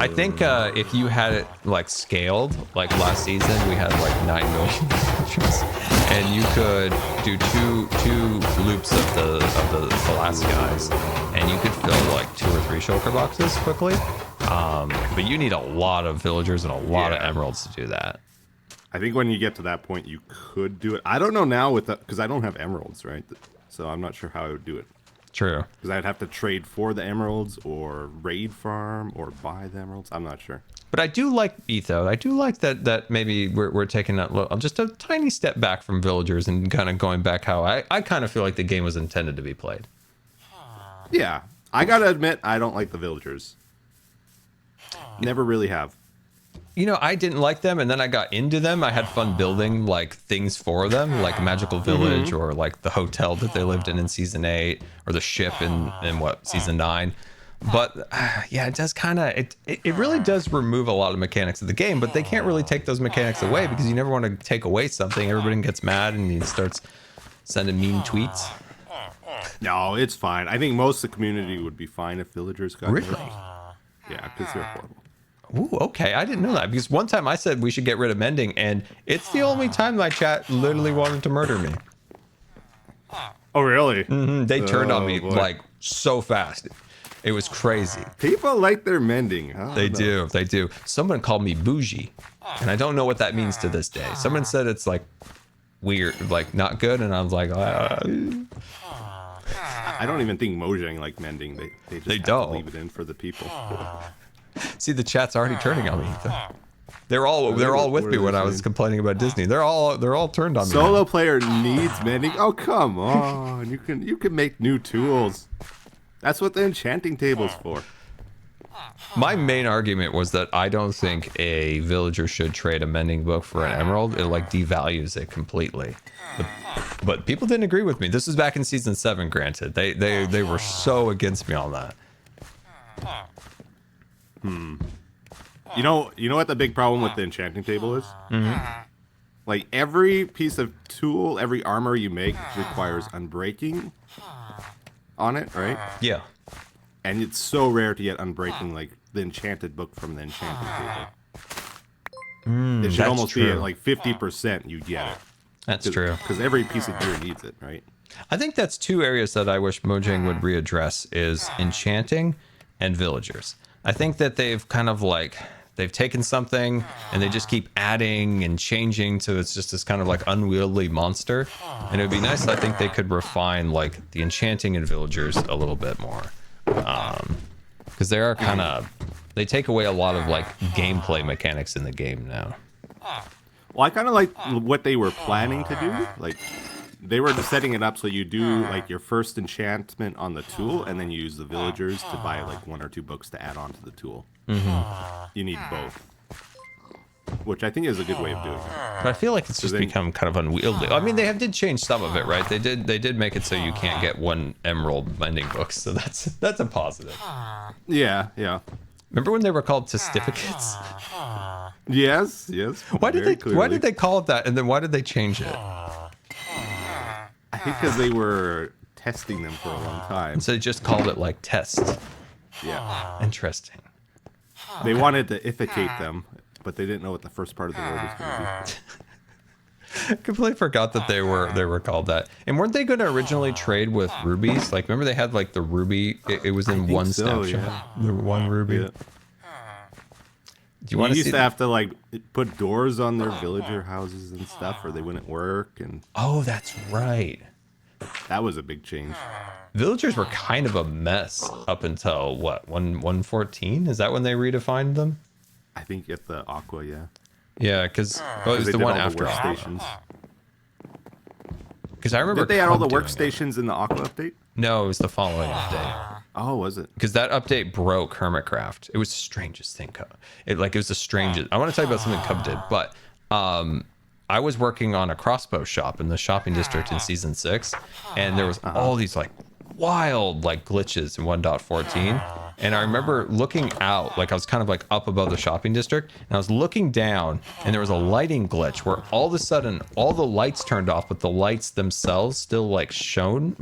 Speaker 1: I think if you had it like scaled, like last season, we had like 9 million villagers, and you could do two loops of the glass guys, and you could fill like 2 or 3 shulker boxes quickly. But you need a lot of villagers and a lot of emeralds to do that.
Speaker 10: I think when you get to that point, you could do it. I don't know now because I don't have emeralds, right? So I'm not sure how I would do it.
Speaker 1: True.
Speaker 10: Because I'd have to trade for the emeralds or raid farm or buy the emeralds. I'm not sure.
Speaker 1: But I do like Etho. I do like that maybe we're taking just a tiny step back from villagers and kind of going back how I kind of feel like the game was intended to be played.
Speaker 10: Yeah. I gotta admit, I don't like the villagers. Never really have.
Speaker 1: You know, I didn't like them, and then I got into them. I had fun building like things for them, like a magical village, or like the hotel that they lived in season 8, or the ship in season 9. But yeah, it does kind of it really does remove a lot of mechanics of the game. But they can't really take those mechanics away because you never want to take away something. Everybody gets mad and he starts sending mean tweets.
Speaker 10: No, it's fine. I think most of the community would be fine if villagers got
Speaker 1: really.
Speaker 10: Yeah, because they're horrible.
Speaker 1: Ooh, okay, I didn't know that, because one time I said we should get rid of mending, and it's the only time my chat literally wanted to murder me.
Speaker 10: Oh, really?
Speaker 1: Mm-hmm. They turned on me like so fast. It was crazy.
Speaker 10: People like their mending.
Speaker 1: They do. Someone called me bougie, and I don't know what that means to this day. Someone said it's like weird, like not good, and I was like,
Speaker 10: I don't even think Mojang like mending. They just have to leave it in for the people.
Speaker 1: See, the chat's already turning on me, Ethan. They're all with me when I was complaining about Disney. They're all turned on me.
Speaker 10: Solo player needs mending. Oh, come on. You can make new tools. That's what the enchanting table's for.
Speaker 1: My main argument was that I don't think a villager should trade a mending book for an emerald. It like devalues it completely. But people didn't agree with me. This was back in season 7, granted. They were so against me on that.
Speaker 10: You know what the big problem with the enchanting table is? Like every piece of tool, every armor you make requires unbreaking on it, right?
Speaker 1: Yeah.
Speaker 10: And it's so rare to get unbreaking like the enchanted book from the enchanting table. It should almost be at like 50% you get it.
Speaker 1: That's true.
Speaker 10: Because every piece of gear needs it, right?
Speaker 1: I think that's 2 areas that I wish Mojang would readdress is enchanting and villagers. I think that they've kind of like, they've taken something and they just keep adding and changing to it's just this kind of like unwieldy monster. And it would be nice, I think they could refine like the enchanting and villagers a little bit more. Because they are kind of, they take away a lot of like gameplay mechanics in the game now.
Speaker 10: Well, I kind of like what they were planning to do. Like, they were just setting it up so you do like your first enchantment on the tool, and then you use the villagers to buy like 1 or 2 books to add on to the tool. You need both, which I think is a good way of doing it.
Speaker 1: But I feel like it's just become kind of unwieldy. I mean, they did change some of it, right? They did make it so you can't get 1 emerald mending book, so that's a positive.
Speaker 10: Yeah.
Speaker 1: Remember when they were called testificates?
Speaker 10: Yes.
Speaker 1: Why did they call it that, and then why did they change it?
Speaker 10: I think because they were testing them for a long time.
Speaker 1: So they just called it like test.
Speaker 10: Yeah.
Speaker 1: Interesting.
Speaker 10: They wanted to ificate them, but they didn't know what the first part of the word was going to be.
Speaker 1: I completely forgot that they were called that. And weren't they going to originally trade with rubies? Like, remember they had like the ruby? It was in one snapshot.
Speaker 10: Yeah.
Speaker 1: The 1 ruby.
Speaker 10: Yeah.
Speaker 1: Do you want to see?
Speaker 10: Used to have to like put doors on their villager houses and stuff, or they wouldn't work. And
Speaker 1: oh, that's right.
Speaker 10: That was a big change.
Speaker 1: Villagers were kind of a mess up until what 114? Is that when they redefined them?
Speaker 10: I think at the Aqua, yeah.
Speaker 1: Yeah, because it was the one after
Speaker 10: workstations.
Speaker 1: Because I remember
Speaker 10: did they add all the workstations in the Aqua update?
Speaker 1: No, it was the following update.
Speaker 10: Oh, was it?
Speaker 1: Because that update broke Hermitcraft. It was the strangest thing. It was the strangest. I want to tell you about something Cub did, but I was working on a crossbow shop in the shopping district in season 6, and there was all these like wild like glitches in 1.14. And I remember looking out, like I was kind of like up above the shopping district, and I was looking down, and there was a lighting glitch where all of a sudden all the lights turned off, but the lights themselves still like shined,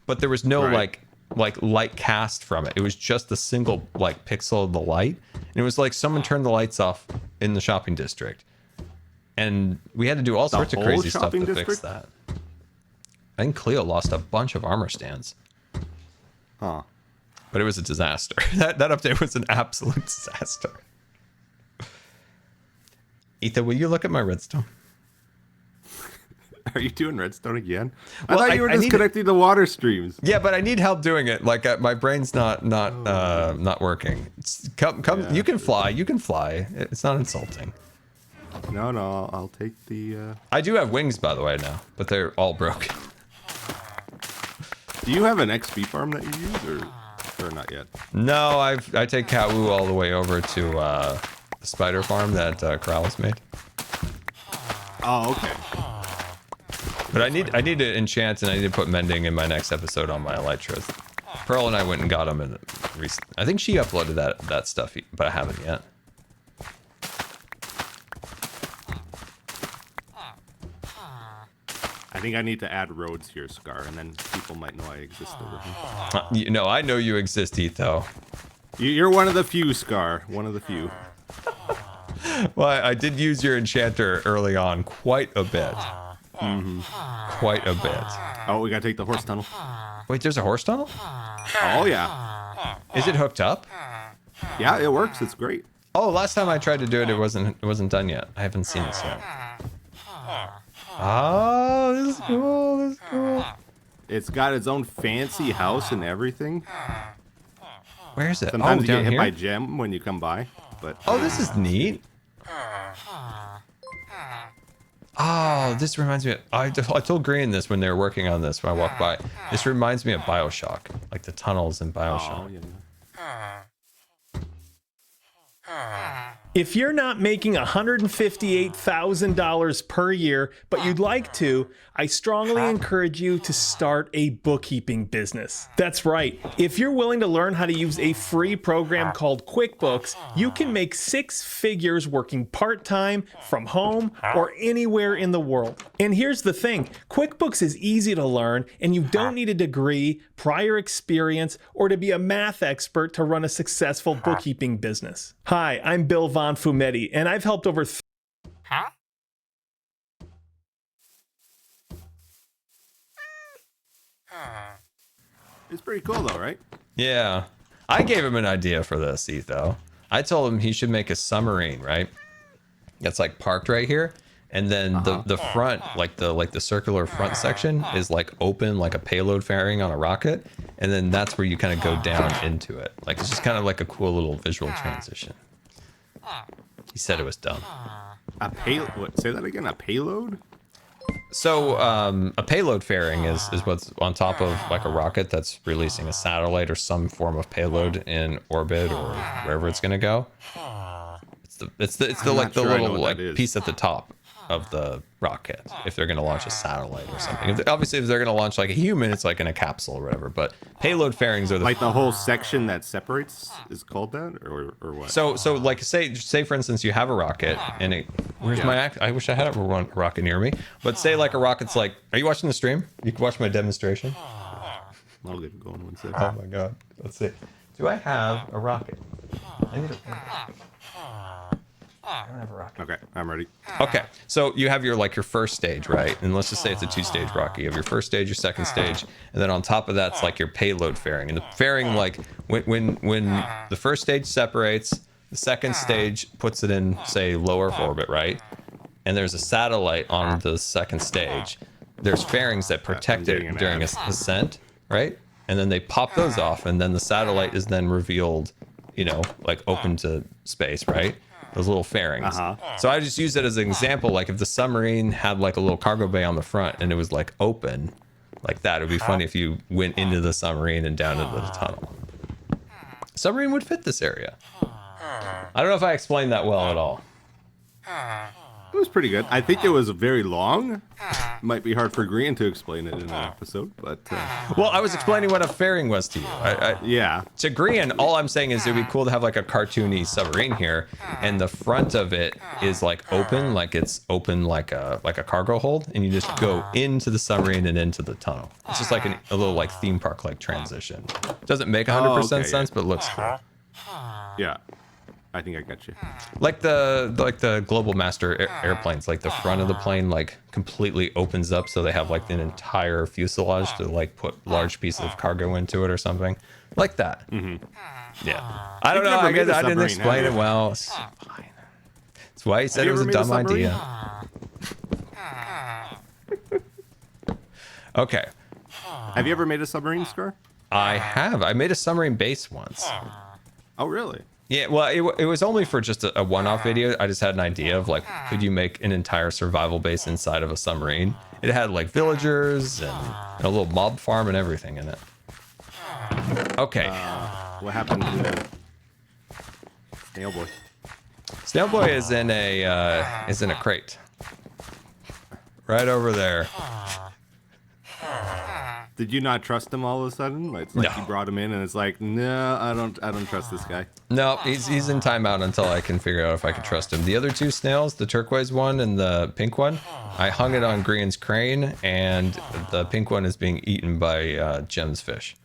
Speaker 1: but there was no like light cast from it. It was just a single like pixel of the light, and it was like someone turned the lights off in the shopping district, and we had to do all sorts of crazy stuff to fix that. I think Cleo lost a bunch of armor stands.
Speaker 10: Huh.
Speaker 1: But it was a disaster. That update was an absolute disaster. Ethan, will you look at my redstone?
Speaker 10: Are you doing redstone again? I thought you were just connecting the water streams.
Speaker 1: Yeah, but I need help doing it. Like my brain's not working. Come. Yeah, you can fly. You can fly. It's not insulting.
Speaker 10: No, I'll take the.
Speaker 1: I do have wings, by the way, now, but they're all broken.
Speaker 10: Do you have an XP farm that you use, or not yet?
Speaker 1: No, I take Kawu all the way over to the spider farm that Corrales made.
Speaker 10: Oh, okay.
Speaker 1: But I need to enchant, and I need to put mending in my next episode on my elytras. Pearl and I went and got them in recent. I think she uploaded that stuff, but I haven't yet.
Speaker 10: I think I need to add roads here, Scar, and then people might know I exist over here.
Speaker 1: I know you exist, Etho.
Speaker 10: You're one of the few, Scar. One of the few.
Speaker 1: Well, I did use your enchanter early on quite a bit. Quite a bit.
Speaker 10: Oh, we gotta take the horse tunnel.
Speaker 1: Wait, there's a horse tunnel?
Speaker 10: Oh, yeah.
Speaker 1: Is it hooked up?
Speaker 10: Yeah, it works. It's great.
Speaker 1: Oh, last time I tried to do it, it wasn't done yet. I haven't seen this yet. Oh, this is cool. This is cool.
Speaker 10: It's got its own fancy house and everything.
Speaker 1: Where is it?
Speaker 10: Sometimes
Speaker 1: Oh,
Speaker 10: you
Speaker 1: down
Speaker 10: get hit
Speaker 1: here.
Speaker 10: by gem when you come by. But
Speaker 1: Oh, this is neat. Oh, this reminds me. I told Green this when they were working on this when I walked by. This reminds me of BioShock, like the tunnels in BioShock.
Speaker 10: Oh, yeah.
Speaker 12: If you're not making $158,000 per year, but you'd like to, I strongly encourage you to start a bookkeeping business. That's right. If you're willing to learn how to use a free program called QuickBooks, you can make 6 figures working part-time from home or anywhere in the world. And here's the thing, QuickBooks is easy to learn, and you don't need a degree, prior experience, or to be a math expert to run a successful bookkeeping business. Hi, I'm Bill Von Fumetti, and I've helped over
Speaker 10: It's pretty cool though, right?
Speaker 1: Yeah. I gave him an idea for this, Etho. I told him he should make a submarine, right? That's like parked right here. And then the front, like the circular front section is like open, like a payload fairing on a rocket. And then that's where you kind of go down into it. Like it's just kind of like a cool little visual transition. He said it was dumb.
Speaker 10: What? Say that again. A payload?
Speaker 1: So a payload fairing is what's on top of like a rocket that's releasing a satellite or some form of payload in orbit or wherever it's gonna go. It's the little piece at the top of the rocket if they're gonna launch a satellite or something. Obviously, if they're gonna launch like a human, it's like in a capsule or whatever. But payload fairings are
Speaker 10: the whole section that separates is called that, or what?
Speaker 1: So like say for instance you have a rocket and where's my act? I wish I had a rocket near me. But say like a rocket's like, are you watching the stream? You can watch my demonstration.
Speaker 10: I'll get going one second.
Speaker 1: Oh my god. Let's see. Do I have a rocket? I need a I don't have a rocket.
Speaker 10: Okay, I'm ready.
Speaker 1: Okay, so you have your first stage, right? And let's just say it's a 2-stage rocket. You have your first stage, your second stage, and then on top of that's like your payload fairing. And the fairing, like when the first stage separates, the second stage puts it in, say, low Earth orbit, right? And there's a satellite on the second stage. There's fairings that protect it during ascent, right? And then they pop those off, and then the satellite is then revealed, like open to space, right? Those little fairings. So I just use it as an example. Like if the submarine had like a little cargo bay on the front and it was like open, like that, it would be funny if you went into the submarine and down into the tunnel. Submarine would fit this area. I don't know if I explained that well at all.
Speaker 10: It was pretty good. I think it was very long. Might be hard for Green to explain it in an episode, but...
Speaker 1: Well, I was explaining what a fairing was to you.
Speaker 10: Yeah.
Speaker 1: To Green, all I'm saying is it would be cool to have like a cartoony submarine here, and the front of it is like open, like it's open like a cargo hold, and you just go into the submarine and into the tunnel. It's just like a little like theme park like transition. Doesn't make 100% sense, but looks cool.
Speaker 10: Yeah. I think I got you.
Speaker 1: Like the Global Master airplanes, like the front of the plane like completely opens up, so they have like an entire fuselage to like put large pieces of cargo into it or something, like that. Yeah. I don't know. I guess I didn't explain it well. It's fine. That's why he said it was a dumb idea. Okay.
Speaker 10: Have you ever made a submarine, Scar?
Speaker 1: I have. I made a submarine base once.
Speaker 10: Oh, really?
Speaker 1: Yeah, well, it was only for just a one-off video. I just had an idea of like, could you make an entire survival base inside of a submarine? It had like villagers and a little mob farm and everything in it. Okay.
Speaker 10: What happened to Snail Boy?
Speaker 1: Snail Boy is in a crate. Right over there.
Speaker 10: Did you not trust him all of a sudden? It's like you brought him in and it's like, no, I don't trust this guy.
Speaker 1: No, he's in timeout until I can figure out if I can trust him. The other two snails, the turquoise one and the pink one, I hung it on Green's crane, and the pink one is being eaten by Jem's fish.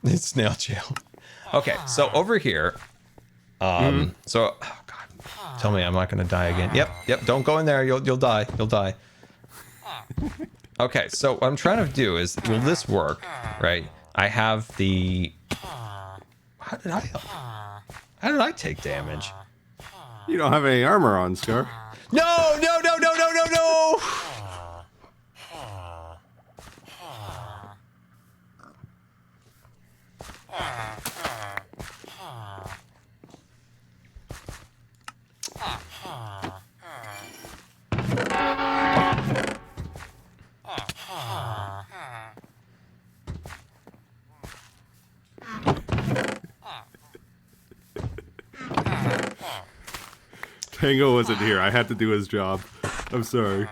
Speaker 1: It's snail jail. Okay, so over here. So, oh God, tell me I'm not gonna die again. Yep. Don't go in there. You'll die. You'll die. Okay, so what I'm trying to do is, will this work? Right? I have the. How did I take damage?
Speaker 10: You don't have any armor on, Scar.
Speaker 1: No!
Speaker 10: Tango wasn't here. I had to do his job. I'm sorry.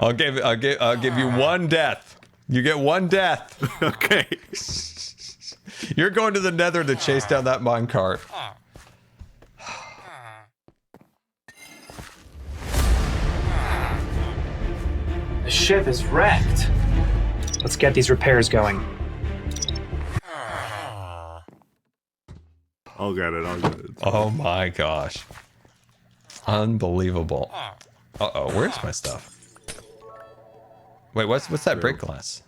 Speaker 1: I'll give you one death. You get one death.
Speaker 10: Okay.
Speaker 1: You're going to the Nether to chase down that minecart.
Speaker 13: The ship is wrecked. Let's get these repairs going.
Speaker 10: I'll get it.
Speaker 1: Oh my gosh. Unbelievable. Uh-oh, where's my stuff? Wait, what's that break glass?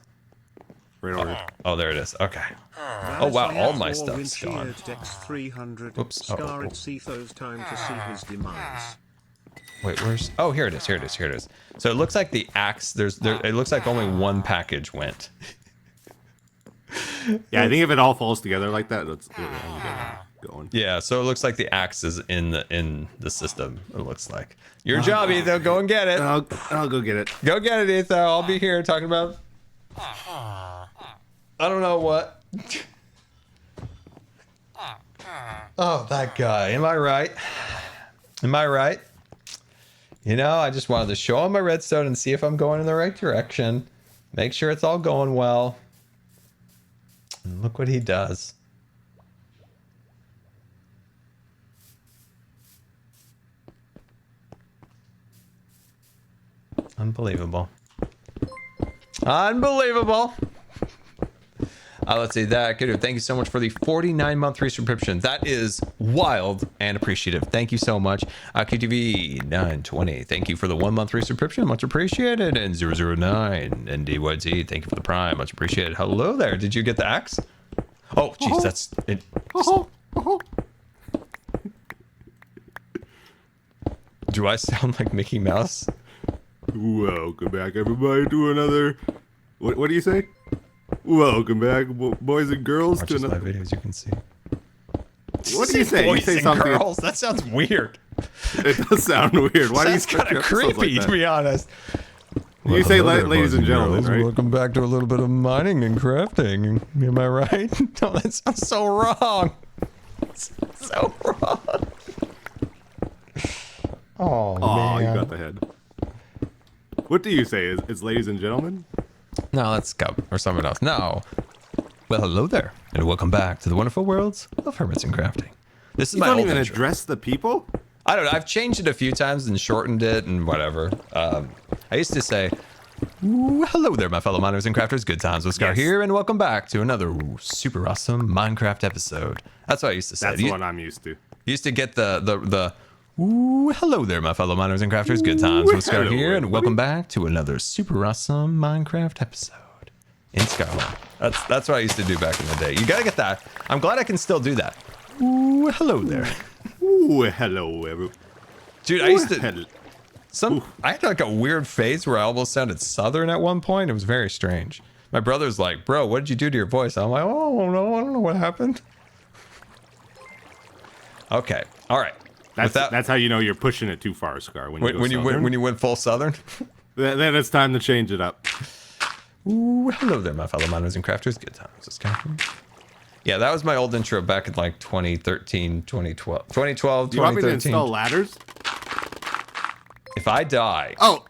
Speaker 10: Right over here.
Speaker 1: Oh, there it is. Okay. Oh wow, all my stuff's gone. Oops.
Speaker 2: Scar, it's Etho's time to see his demise.
Speaker 1: Wait, where's? Oh, here it is. Here it is. So it looks like the axe. It looks like only one package went.
Speaker 10: Yeah, I think if it all falls together like that, it's going.
Speaker 1: Yeah, so it looks like the axe is in the system. It looks like your job, Etho. Go and get it.
Speaker 10: I'll go get it.
Speaker 1: Go get it, Etho. I'll be here talking about. I don't know what. Oh, that guy. Am I right? You know, I just wanted to show him my redstone and see if I'm going in the right direction. Make sure it's all going well. And look what he does. Unbelievable. Let's see that. Good. Thank you so much for the 49-month resubscription. That is wild and appreciative. Thank you so much. QTV 920. Thank you for the 1-month resubscription. Much appreciated. And 009 NDYT. Thank you for the Prime. Much appreciated. Hello there. Did you get the axe? Oh, jeez, that's it. Do I sound like Mickey Mouse?
Speaker 10: Welcome back, everybody, to another. What do you say? Welcome back, boys and girls,
Speaker 1: Watch
Speaker 10: to another.
Speaker 1: my videos. You can see.
Speaker 10: What do you say? You say something.
Speaker 1: Girls? That sounds weird.
Speaker 10: It does sound weird. Why do you
Speaker 1: kind of creepy, to be honest.
Speaker 10: You say, ladies and gentlemen, right?
Speaker 1: Welcome back to a little bit of mining and crafting. Am I right? No, that sounds so wrong. So wrong. Oh, man.
Speaker 10: You got the head. What do you say? Is ladies and gentlemen?
Speaker 1: No, let's go. Or someone else. No. Well, hello there, and welcome back to the wonderful worlds of hermits and crafting. This is my old
Speaker 10: You don't even
Speaker 1: intro.
Speaker 10: address the people?
Speaker 1: I don't know. I've changed it a few times and shortened it and whatever. I used to say, "Ooh, hello there, my fellow miners and crafters. Good times with Scar here, and welcome back to another super awesome Minecraft episode." That's what I used to say.
Speaker 10: That's the one I'm used to.
Speaker 1: You used to get the "Ooh, hello there, my fellow miners and crafters. Good times with Scar here, and welcome back to another super awesome Minecraft episode in Scarland." That's what I used to do back in the day. You gotta get that. I'm glad I can still do that. Ooh, hello there.
Speaker 10: Ooh, hello, everyone.
Speaker 1: Dude, I used to. I had like a weird phase where I almost sounded Southern at one point. It was very strange. My brother's like, "Bro, what did you do to your voice?" I'm like, "Oh no, I don't know what happened." Okay, all right.
Speaker 10: That's how you know you're pushing it too far, Scar. When
Speaker 1: you went full Southern.
Speaker 10: Then it's time to change it up.
Speaker 1: Ooh, hello there, my fellow miners and crafters. Good times. Let's go. Yeah, that was my old intro back in like 2013, 2012, 2012, 2013.
Speaker 10: You want me to install ladders?
Speaker 1: If I die.
Speaker 10: Oh,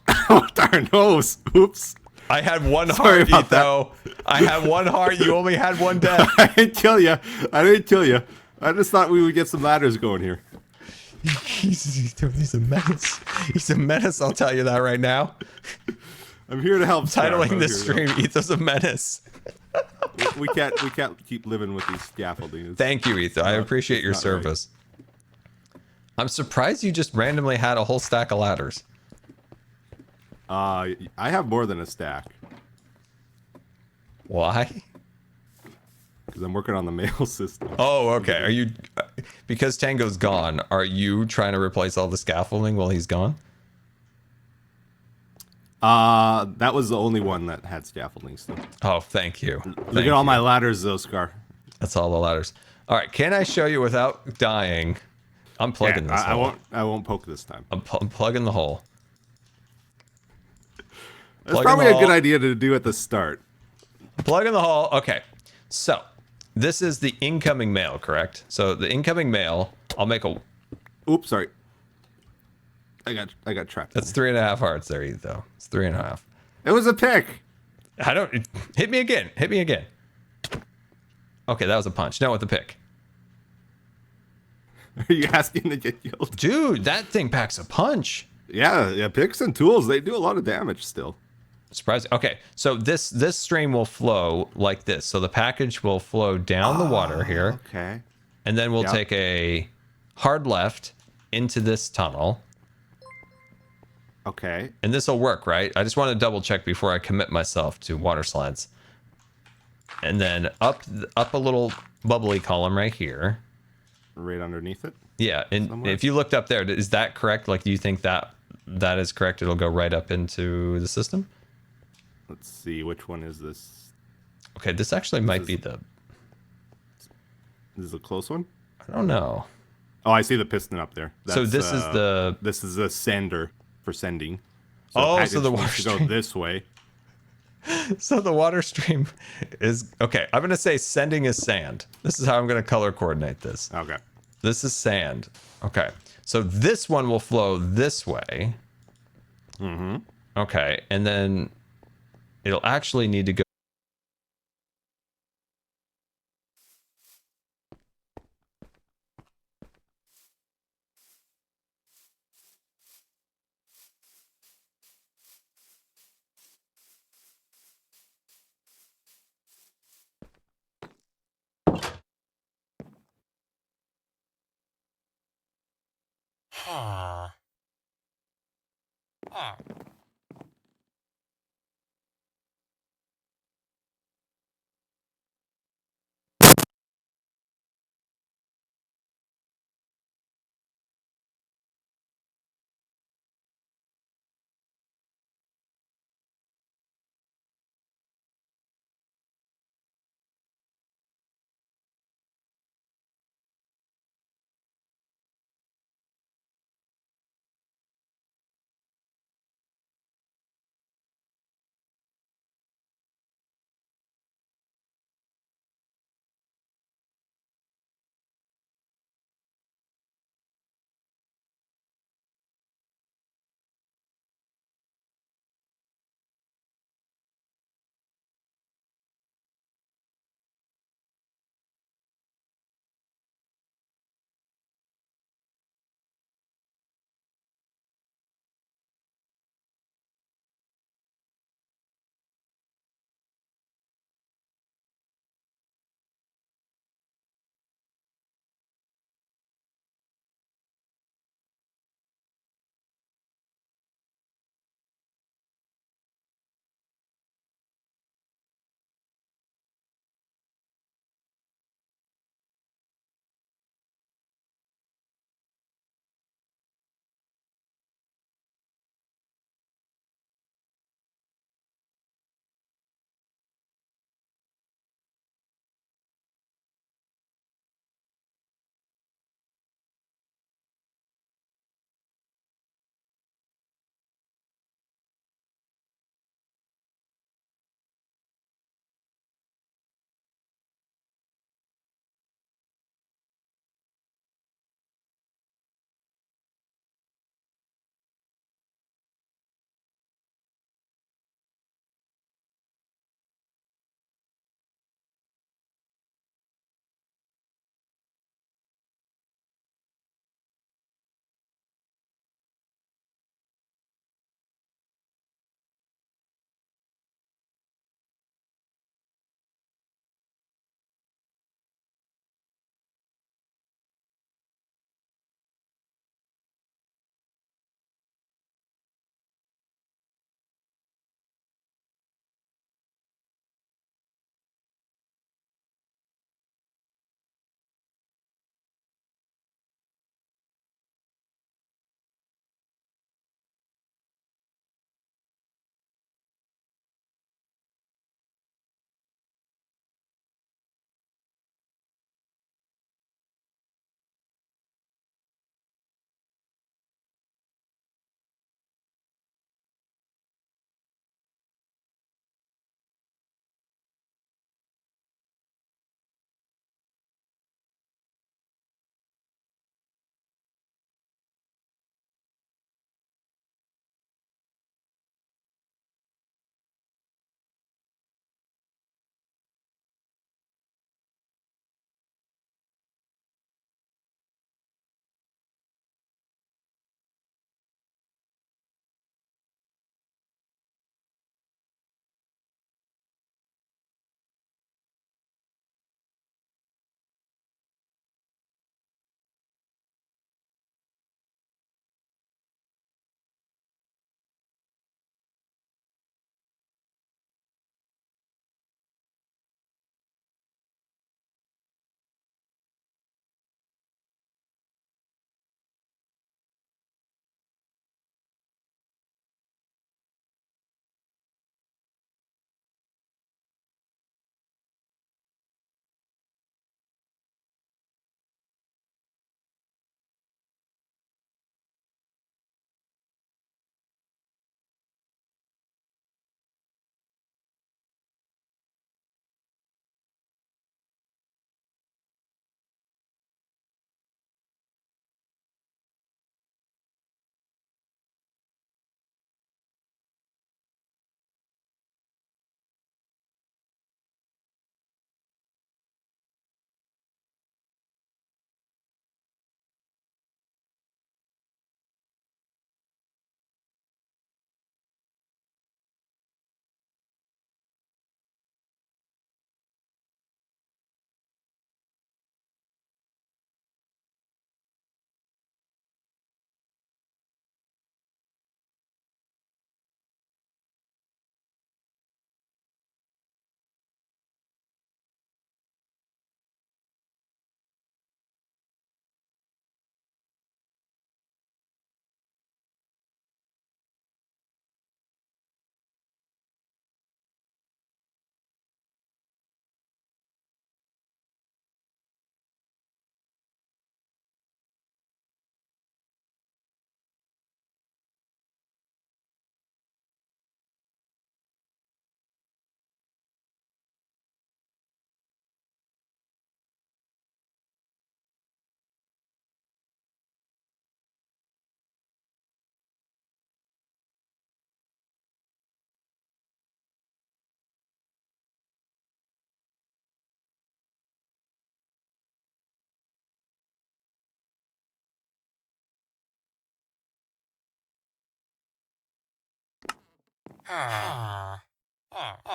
Speaker 10: darn nose. Oops.
Speaker 1: I had one
Speaker 10: Sorry
Speaker 1: heart,
Speaker 10: about
Speaker 1: Etho. I had one heart. You only had one death.
Speaker 10: I didn't kill you. I just thought we would get some ladders going here.
Speaker 1: He's a menace. He's a menace, I'll tell you that right now.
Speaker 10: I'm here to help.
Speaker 1: Titling this stream, Etho's a menace.
Speaker 10: can't keep living with these scaffolding.
Speaker 1: Thank you, Ethan. I appreciate your
Speaker 10: not right.
Speaker 1: service. I'm surprised you just randomly had a whole stack of ladders.
Speaker 10: I have more than a stack.
Speaker 1: Why?
Speaker 10: Because I'm working on the mail system.
Speaker 1: Oh, okay. Are you, because Tango's gone, are you trying to replace all the scaffolding while he's gone?
Speaker 10: That was the only one that had scaffolding still.
Speaker 1: Oh, thank you.
Speaker 10: Look at all my ladders, though, Scar.
Speaker 1: That's all the ladders. All right, can I show you without dying? I'm plugging this hole.
Speaker 10: I won't poke this time.
Speaker 1: I'm plugging the hole.
Speaker 10: That's probably a good idea to do at the start.
Speaker 1: Plug in the hole. Okay, so this is the incoming mail, correct? So the incoming mail, I'll make a...
Speaker 10: Oops, sorry. I got trapped.
Speaker 1: That's 3.5 hearts there, though. It's 3.5.
Speaker 10: It was a pick.
Speaker 1: I don't... Hit me again. Hit me again. Okay, that was a punch. No, with the pick.
Speaker 10: Are you asking to get killed?
Speaker 1: Dude, that thing packs a punch.
Speaker 10: Yeah, picks and tools, they do a lot of damage still.
Speaker 1: Surprising. Okay, so this stream will flow like this. So the package will flow down the water here.
Speaker 10: Okay.
Speaker 1: And then we'll take a hard left into this tunnel.
Speaker 10: Okay.
Speaker 1: And this will work, right? I just want to double check before I commit myself to water slides. And then up a little bubbly column right here.
Speaker 10: Right underneath it?
Speaker 1: Yeah, and
Speaker 10: somewhere?
Speaker 1: If you looked up there, is that correct? Like, do you think that is correct? It'll go right up into the system?
Speaker 10: Let's see, which one is this?
Speaker 1: Okay, this actually might be the...
Speaker 10: This is a close one?
Speaker 1: I don't know.
Speaker 10: Oh, I see the piston up there.
Speaker 1: So this is the...
Speaker 10: This is the sender for sending.
Speaker 1: So the water
Speaker 10: stream go this way.
Speaker 1: So the water stream is... Okay, I'm going to say sending is sand. This is how I'm going to color coordinate this.
Speaker 10: Okay.
Speaker 1: This is sand. Okay, so this one will flow this way.
Speaker 10: Mm-hmm.
Speaker 1: Okay, and then it'll actually need to go...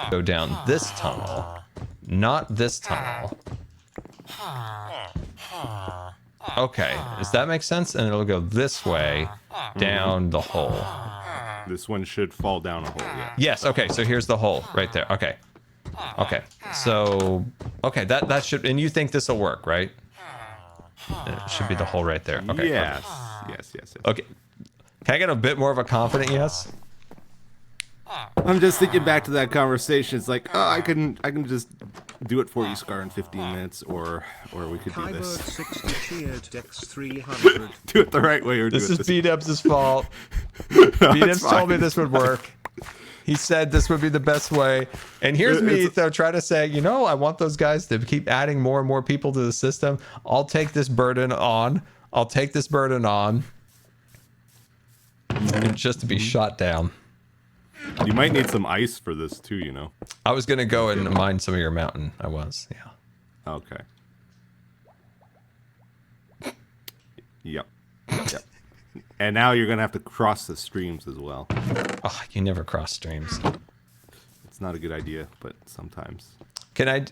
Speaker 1: Go down this tunnel, not this tunnel. Okay, does that make sense? And it'll go this way down the hole.
Speaker 10: This one should fall down a hole, yeah.
Speaker 1: Yes, okay, so here's the hole right there. Okay. Okay. So, okay, that should, and you think this will work, right? It should be the hole right there. Okay.
Speaker 10: Yes. Yes.
Speaker 1: Okay. Can I get a bit more of a confident yes?
Speaker 10: I'm just thinking back to that conversation. It's like, oh, I can just do it for you, Scar, in 15 minutes, or we could do this.
Speaker 2: 60 cheered Dex 300.
Speaker 10: Do it the right way, or
Speaker 1: this
Speaker 10: do it
Speaker 1: is B-Dubs' fault.
Speaker 10: No,
Speaker 1: B-Dubs told me this would work. He said this would be the best way. And here's me, though, trying to say, you know, I want those guys to keep adding more and more people to the system. I'll take this burden on. And just to be shot down.
Speaker 10: You might need some ice for this, too, you know.
Speaker 1: I was going to go and mine some of your mountain. I was, yeah.
Speaker 10: Okay. Yep. And now you're going to have to cross the streams as well.
Speaker 1: Oh, you never cross streams.
Speaker 10: It's not a good idea, but sometimes.
Speaker 1: Can I...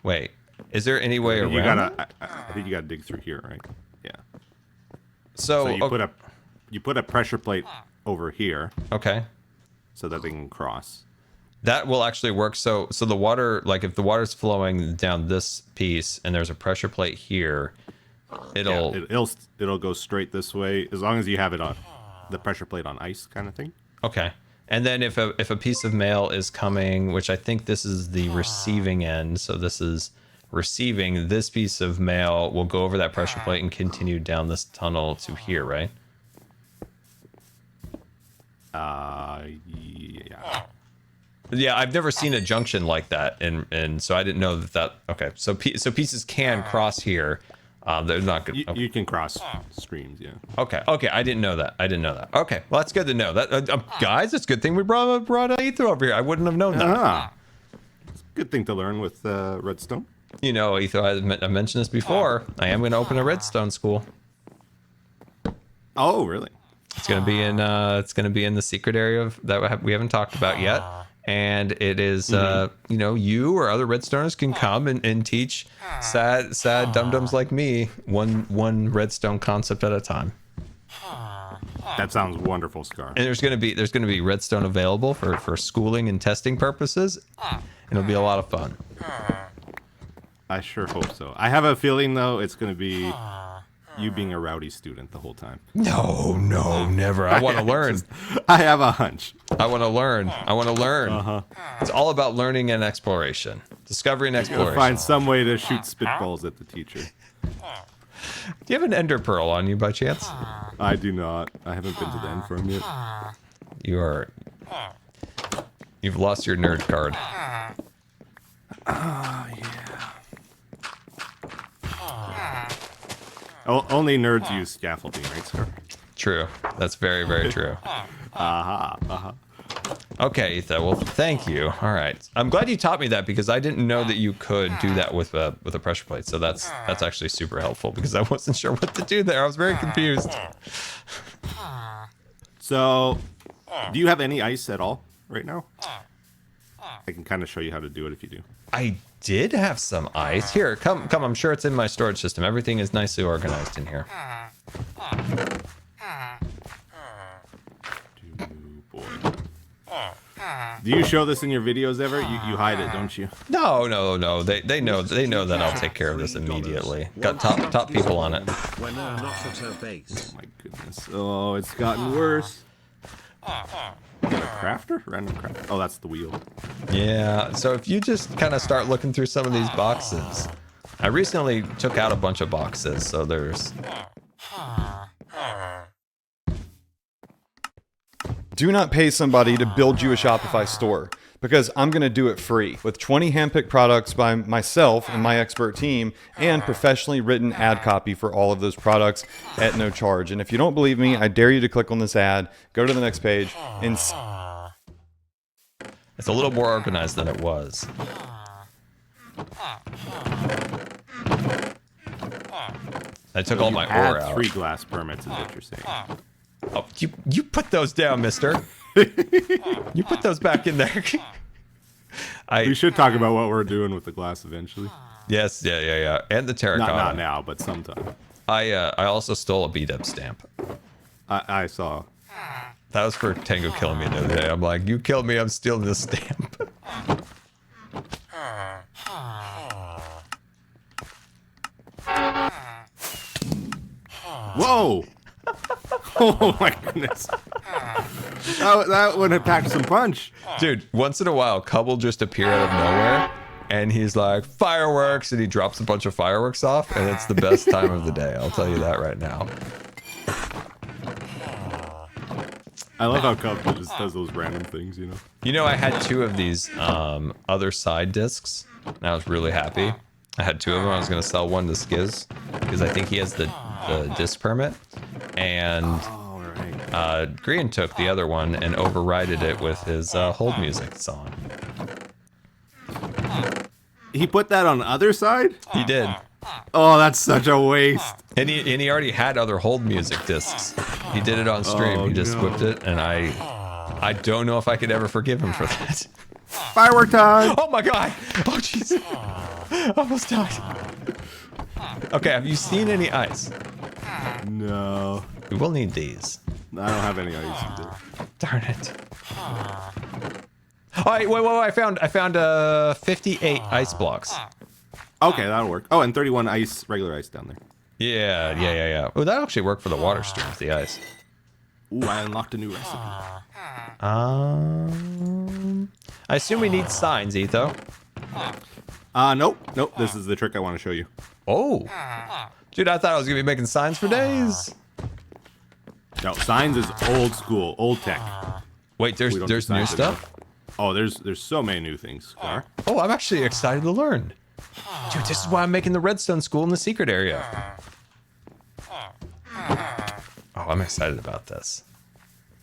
Speaker 1: Wait. Is there any way around?
Speaker 10: I think you gotta dig through here, right? Yeah.
Speaker 1: So
Speaker 10: you put a pressure plate over here.
Speaker 1: Okay.
Speaker 10: So that they can cross.
Speaker 1: That will actually work. So the water, like if the water's flowing down this piece and there's a pressure plate here, it'll
Speaker 10: go straight this way as long as you have it on the pressure plate on ice kind of thing.
Speaker 1: Okay. And then if a piece of mail is coming, which I think this is the receiving end, so this is receiving, this piece of mail will go over that pressure plate and continue down this tunnel to here, right?
Speaker 10: Yeah.
Speaker 1: Yeah, I've never seen a junction like that, and so I didn't know that. Okay, so pieces can cross here. They're not good.
Speaker 10: You can cross streams, yeah.
Speaker 1: Okay, I didn't know that. Okay, well that's good to know. That guys, it's a good thing we brought Ether over here. I wouldn't have known that.
Speaker 10: It's a good thing to learn with Redstone.
Speaker 1: You know, Ether, I mentioned this before. I am going to open a Redstone school.
Speaker 10: Oh, really?
Speaker 1: It's going to be in the secret area that we haven't talked about yet. And it is, you know, you or other Redstoners can come and teach sad dum-dums like me one Redstone concept at a time.
Speaker 10: That sounds wonderful, Scar.
Speaker 1: And there's going to be Redstone available for schooling and testing purposes. And it'll be a lot of fun.
Speaker 10: I sure hope so. I have a feeling though it's going to be you being a rowdy student the whole time.
Speaker 1: No, never. I want to learn.
Speaker 10: I have a hunch.
Speaker 1: I want to learn. It's all about learning and exploration. Discovery and exploration.
Speaker 10: Find some way to shoot spitballs at the teacher.
Speaker 1: Do you have an ender pearl on you by chance?
Speaker 10: I do not. I haven't been to the end farm yet.
Speaker 1: You've lost your nerd card.
Speaker 10: Oh, yeah. Only nerds use scaffolding, right, sir?
Speaker 1: True. That's very, very true. Okay, Ethan. Well, thank you. All right. I'm glad you taught me that because I didn't know that you could do that with a pressure plate. So that's actually super helpful because I wasn't sure what to do there. I was very confused.
Speaker 10: So, do you have any ice at all right now? I can kind of show you how to do it if you do.
Speaker 1: I did have some ice. Here, come. I'm sure it's in my storage system. Everything is nicely organized in here.
Speaker 10: Do you show this in your videos ever? You hide it, don't you?
Speaker 1: No. They know that I'll take care of this immediately. Got top people on it.
Speaker 2: When I'm not at her base.
Speaker 10: Oh my goodness. Oh, it's gotten worse. Crafter? Random crafter. Oh, that's the wheel.
Speaker 1: Yeah, so if you just kind of start looking through some of these boxes. I recently took out a bunch of boxes, so there's...
Speaker 14: Do not pay somebody to build you a Shopify store, because I'm going to do it free with 20 handpicked products by myself and my expert team and professionally written ad copy for all of those products at no charge. And if you don't believe me, I dare you to click on this ad, go to the next page, and...
Speaker 1: It's a little more organized than it was. I took all my ore out.
Speaker 10: 3 glass permits is what you're saying.
Speaker 1: Oh, you put those down, mister. You put those back in there.
Speaker 10: We should talk about what we're doing with the glass eventually.
Speaker 1: Yes, yeah. And the terracotta.
Speaker 10: Not now, but sometime.
Speaker 1: I also stole a beat-up stamp.
Speaker 10: I saw.
Speaker 1: That was for Tango killing me the other day. I'm like, you killed me, I'm stealing this stamp.
Speaker 10: Whoa! Oh my goodness. That would have packed some punch.
Speaker 1: Dude, once in a while, Cub will just appear out of nowhere, and he's like, fireworks, and he drops a bunch of fireworks off, and it's the best time of the day. I'll tell you that right now.
Speaker 10: I love how Cub just does those random things, you know?
Speaker 1: You know, I had 2 of these other side discs, and I was really happy. I had 2 of them. I was going to sell one to Skiz, because I think he has the disc permit. And Grian took the other one and overrided it with his hold music song.
Speaker 10: He put that on the other side?
Speaker 1: He did.
Speaker 10: Oh, that's such a waste.
Speaker 1: And he already had other hold music discs. He did it on stream.
Speaker 10: Oh,
Speaker 1: he just
Speaker 10: no.
Speaker 1: whipped it, and I don't know if I could ever forgive him for that.
Speaker 10: Firework time!
Speaker 1: Oh my god! Oh jeez! Almost died. Okay, have you seen any ice?
Speaker 10: No.
Speaker 1: We will need these.
Speaker 10: I don't have any ice either.
Speaker 1: Darn it. Oh, wait, I found 58 ice blocks.
Speaker 10: Okay, that'll work. Oh, and 31 regular ice down there.
Speaker 1: Yeah. Oh, that'll actually work for the water streams, the ice.
Speaker 10: Ooh, I unlocked a new recipe.
Speaker 1: I assume we need signs, Etho.
Speaker 10: Nope. This is the trick I want to show you.
Speaker 1: Oh. Dude, I thought I was going to be making signs for days.
Speaker 10: No, signs is old school, old tech.
Speaker 1: Wait, there's new stuff?
Speaker 10: Oh, there's so many new things, Scar.
Speaker 1: Oh, I'm actually excited to learn. Dude, this is why I'm making the redstone school in the secret area. Oh, I'm excited about this.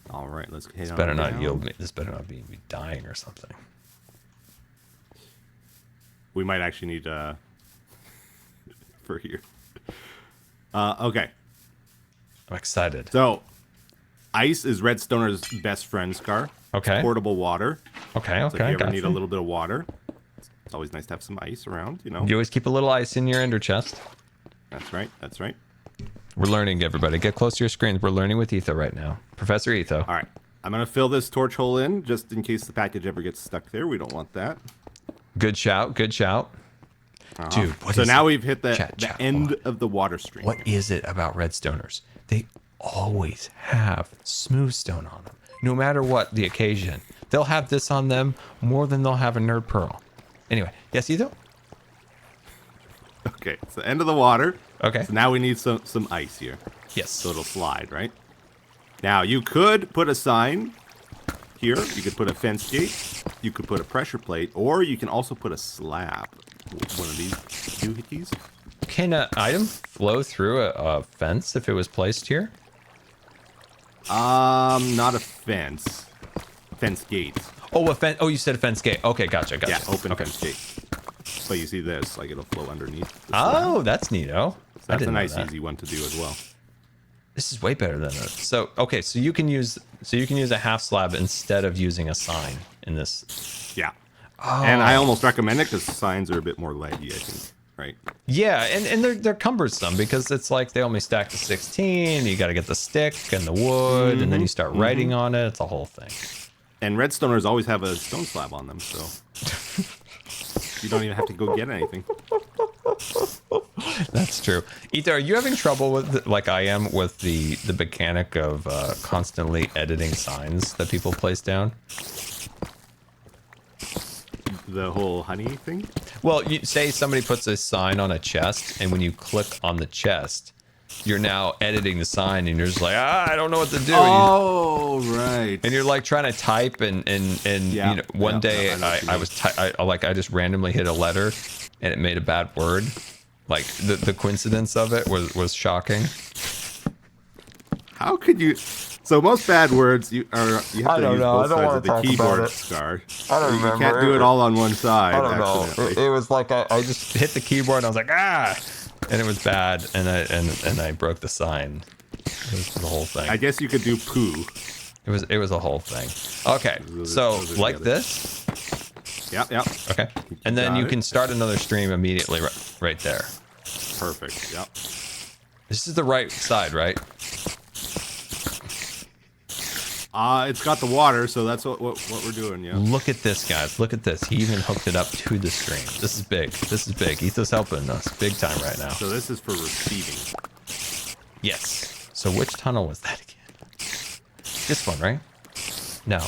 Speaker 10: All right, let's hit
Speaker 1: This
Speaker 10: on
Speaker 1: better not
Speaker 10: down.
Speaker 1: yield me. This better not be me dying or something.
Speaker 10: We might actually need for here. Okay.
Speaker 1: I'm excited.
Speaker 10: So, ice is Redstoner's best friend, Scar.
Speaker 1: Okay.
Speaker 10: It's portable water.
Speaker 1: Okay.
Speaker 10: So if you ever need a little bit of water, it's always nice to have some ice around, you know.
Speaker 1: You always keep a little ice in your ender chest.
Speaker 10: That's right.
Speaker 1: We're learning, everybody. Get close to your screens. We're learning with Etho right now. Professor Etho.
Speaker 10: All right. I'm going to fill this torch hole in just in case the package ever gets stuck there. We don't want that.
Speaker 1: Good shout. Dude, what
Speaker 10: so
Speaker 1: is
Speaker 10: now
Speaker 1: it?
Speaker 10: we've hit the end of the water stream.
Speaker 1: What is it about Redstoners? They always have smooth stone on them. No matter what the occasion. They'll have this on them more than they'll have a nerd pearl. Anyway, yes, Etho?
Speaker 10: Okay, it's the end of the water.
Speaker 1: Okay.
Speaker 10: So now we need some ice here.
Speaker 1: Yes.
Speaker 10: So it'll slide, right? Now, you could put a sign here. You could put a fence gate. You could put a pressure plate. Or you can also put a slab. One of these doohickeys.
Speaker 1: Can an item flow through a fence if it was placed here?
Speaker 10: Not a fence. Fence gate.
Speaker 1: Oh, a fence. Oh, you said a fence gate. Okay, gotcha.
Speaker 10: Yeah, open fence gate. But you see this, like it'll flow underneath.
Speaker 1: Oh, that's neato.
Speaker 10: So that's a nice, easy one to do as well.
Speaker 1: This is way better than it. So, okay, so you can use a half slab instead of using a sign in this.
Speaker 10: Yeah.
Speaker 1: Oh.
Speaker 10: And I almost recommend it because signs are a bit more leggy, I think. Right.
Speaker 1: Yeah, and they're cumbersome because it's like they only stack to 16. You got to get the stick and the wood, and then you start writing on it. It's a whole thing.
Speaker 10: And Redstoners always have a stone slab on them, so you don't even have to go get anything.
Speaker 1: That's true. Ether, are you having trouble with, like I am, with the mechanic of constantly editing signs that people place down?
Speaker 10: The whole honey thing?
Speaker 1: Well, you say somebody puts a sign on a chest, and when you click on the chest, you're now editing the sign, and you're just like, I don't know what to do.
Speaker 10: Oh, right.
Speaker 1: And you're like trying to type, and
Speaker 10: Yeah,
Speaker 1: you know, one day
Speaker 10: I
Speaker 1: I just randomly hit a letter, and it made a bad word. Like the coincidence of it was shocking.
Speaker 10: How could you? So most bad words you have to use both sides of the keyboard, Scar.
Speaker 1: I don't remember.
Speaker 10: You can't do it all on one side.
Speaker 1: I don't know. It was like I just hit the keyboard and I was like, and it was bad, and I broke the sign. It was the whole thing.
Speaker 10: I guess you could do poo.
Speaker 1: It was a whole thing. Okay, so like this.
Speaker 10: Yep.
Speaker 1: Okay, and then you can start another stream immediately right there.
Speaker 10: Perfect. Yep.
Speaker 1: This is the right side, right?
Speaker 10: It's got the water, so that's what we're doing. Yeah.
Speaker 1: Look at this, guys. Look at this. He even hooked it up to the stream. This is big. This is big. Ethan's helping us big time right now.
Speaker 10: So this is for receiving.
Speaker 1: Yes. So which tunnel was that again? This one, right? No.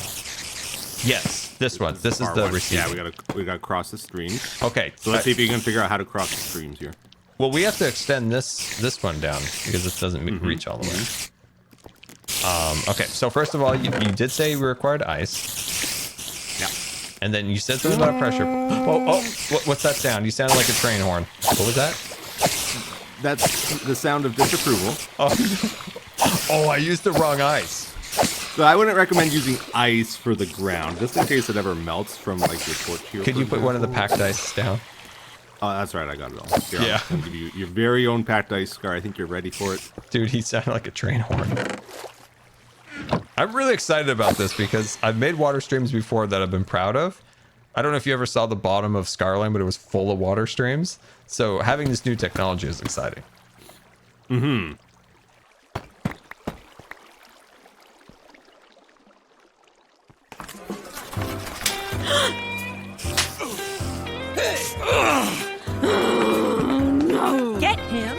Speaker 1: Yes, this one. This is the receiving.
Speaker 10: Yeah, we gotta cross the stream.
Speaker 1: Okay.
Speaker 10: So let's see if you can figure out how to cross the streams here.
Speaker 1: Well, we have to extend this one down because it doesn't reach all the way. Okay, so first of all, you did say we required ice.
Speaker 10: Yeah.
Speaker 1: And then you said something about pressure. What's that sound? You sounded like a train horn. What was that?
Speaker 10: That's the sound of disapproval.
Speaker 1: Oh, I used the wrong ice.
Speaker 10: So I wouldn't recommend using ice for the ground, just in case it ever melts from like your torch here.
Speaker 1: Could you put one of the packed ice down?
Speaker 10: Oh, that's right. I got it all. Here, yeah. I'm gonna give you your very own packed ice, Scar. I think you're ready for it.
Speaker 1: Dude, he sounded like a train horn. I'm really excited about this because I've made water streams before that I've been proud of. I don't know if you ever saw the bottom of Scarland, but it was full of water streams. So having this new technology is exciting.
Speaker 10: Mm-hmm.
Speaker 15: No. Get him.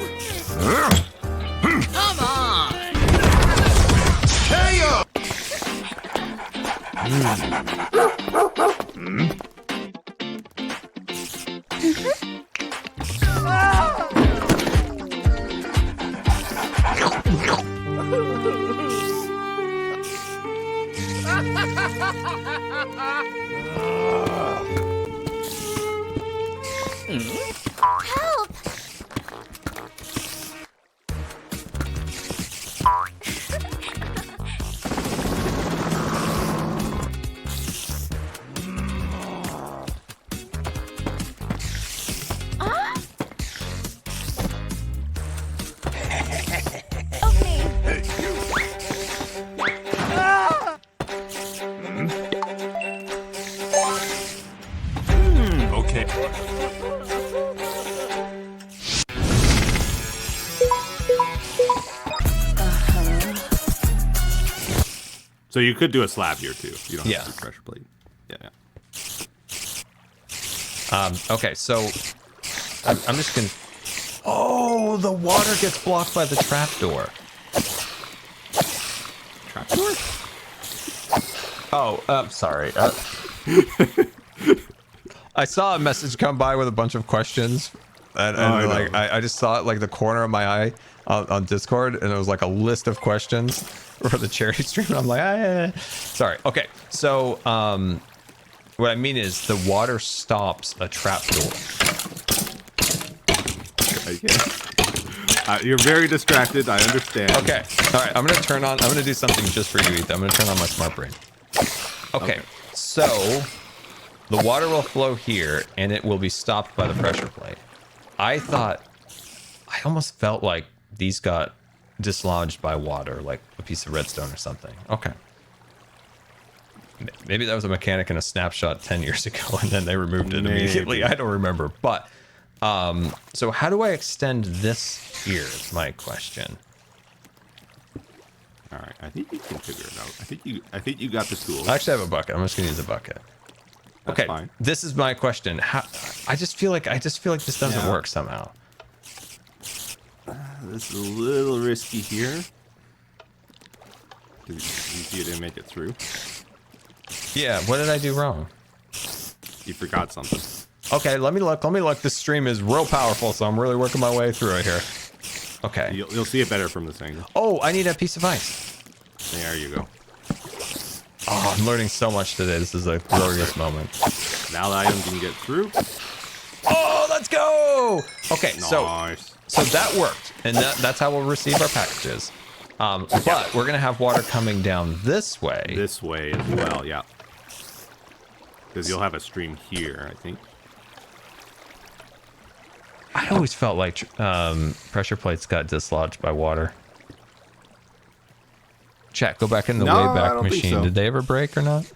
Speaker 15: Come on. KO.
Speaker 16: Help!
Speaker 6: Okay.
Speaker 10: So you could do a slab here too. You don't have to do pressure plate. Yeah.
Speaker 1: Okay, so I'm just gonna. Oh, the water gets blocked by the trapdoor.
Speaker 10: Trapdoor?
Speaker 1: Oh, sorry. I saw a message come by with a bunch of questions, and I just saw it like the corner of my eye on Discord, and it was like a list of questions for the charity stream. And I'm like, sorry. Okay, so what I mean is the water stops a trapdoor.
Speaker 10: You're very distracted. I understand.
Speaker 1: Okay. All right. I'm gonna do something just for you, Ethan. I'm gonna turn on my smart brain. Okay. So the water will flow here, and it will be stopped by the pressure plate. I almost felt like these got dislodged by water, like a piece of redstone or something. Okay. Maybe that was a mechanic in a snapshot 10 years ago, and then they removed it immediately. I don't remember. But, so how do I extend this here is my question.
Speaker 10: All right, I think you can figure it out. I think you got the tools.
Speaker 1: I actually have a bucket. I'm just gonna use a bucket.
Speaker 10: That's
Speaker 1: okay,
Speaker 10: fine.
Speaker 1: This is my question. I just feel like this doesn't work somehow.
Speaker 10: This is a little risky here. You see you didn't make it through.
Speaker 1: Yeah, what did I do wrong?
Speaker 10: You forgot something.
Speaker 1: Okay, let me look. This stream is real powerful, so I'm really working my way through it here. Okay.
Speaker 10: You'll see it better from this angle.
Speaker 1: Oh, I need a piece of ice.
Speaker 10: There you go.
Speaker 1: Oh, I'm learning so much today. This is a glorious moment.
Speaker 10: Now the item can get through.
Speaker 1: Oh, let's go! Okay,
Speaker 10: nice.
Speaker 1: so that worked, and that's how we'll receive our packages. But we're gonna have water coming down this way.
Speaker 10: This way as well, yeah. Because you'll have a stream here, I think.
Speaker 1: I always felt like pressure plates got dislodged by water. Chat, go back in the
Speaker 10: No, I
Speaker 1: Wayback
Speaker 10: don't think
Speaker 1: Machine.
Speaker 10: so.
Speaker 1: Did they ever break or not?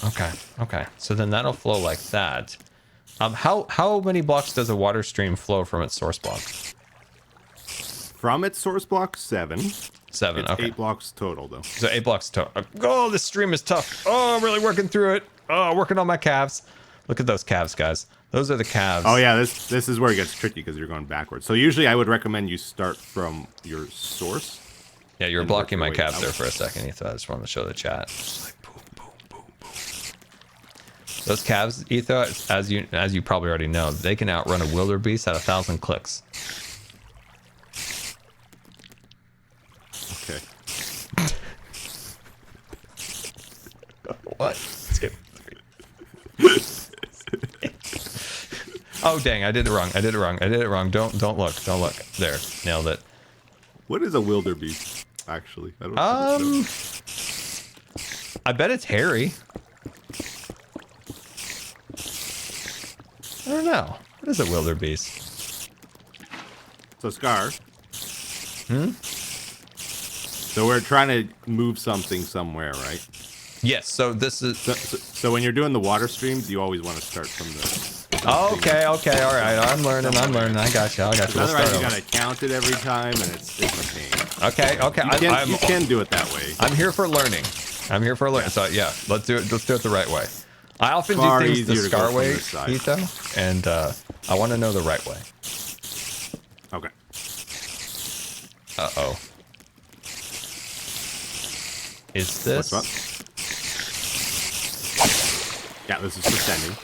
Speaker 1: Okay, okay. So then that'll flow like that. How many blocks does a water stream flow from its source block?
Speaker 10: From its source block, 7.
Speaker 1: 7,
Speaker 10: it's
Speaker 1: okay.
Speaker 10: 8 blocks total, though.
Speaker 1: So 8 blocks total. Oh, this stream is tough. Oh, I'm really working through it. Oh, working on my calves. Look at those calves, guys. Those are the calves.
Speaker 10: Oh yeah, this is where it gets tricky because you're going backwards. So usually I would recommend you start from your source.
Speaker 1: Yeah, you were
Speaker 10: and
Speaker 1: blocking
Speaker 10: work
Speaker 1: my
Speaker 10: your way
Speaker 1: calves there
Speaker 10: out.
Speaker 1: for a second, Etho. I just wanted to show the chat. Those calves, Etho, as you probably already know, they can outrun a wildebeest at 1,000 clicks.
Speaker 10: Okay.
Speaker 1: What? Oh dang! I did it wrong. I did it wrong. I did it wrong. Don't look. Don't look. There, nailed it.
Speaker 10: What is a wildebeest, actually? I don't know.
Speaker 1: I bet it's hairy. I don't know. What is a wildebeest?
Speaker 10: So Scar.
Speaker 1: Hmm?
Speaker 10: So we're trying to move something somewhere, right?
Speaker 1: Yes. So this is.
Speaker 10: So when you're doing the water streams, you always want to start from the.
Speaker 1: Okay. Okay. All right. I'm learning. I'm learning. I got you. I got you. We'll
Speaker 10: Otherwise,
Speaker 1: start
Speaker 10: you
Speaker 1: over.
Speaker 10: gotta count it every time, and it's a pain.
Speaker 1: Okay. Okay.
Speaker 10: You can do it that way.
Speaker 1: I'm here for learning. I'm here for learning. So yeah, let's do it. Let's do it the right way. I often
Speaker 10: Far
Speaker 1: do things the
Speaker 10: easier to go
Speaker 1: Scar
Speaker 10: from
Speaker 1: way,
Speaker 10: this side.
Speaker 1: Etho, and I want to know the right way.
Speaker 10: Okay.
Speaker 1: Uh-oh. Is this?
Speaker 10: What's up? Yeah, this is for sending.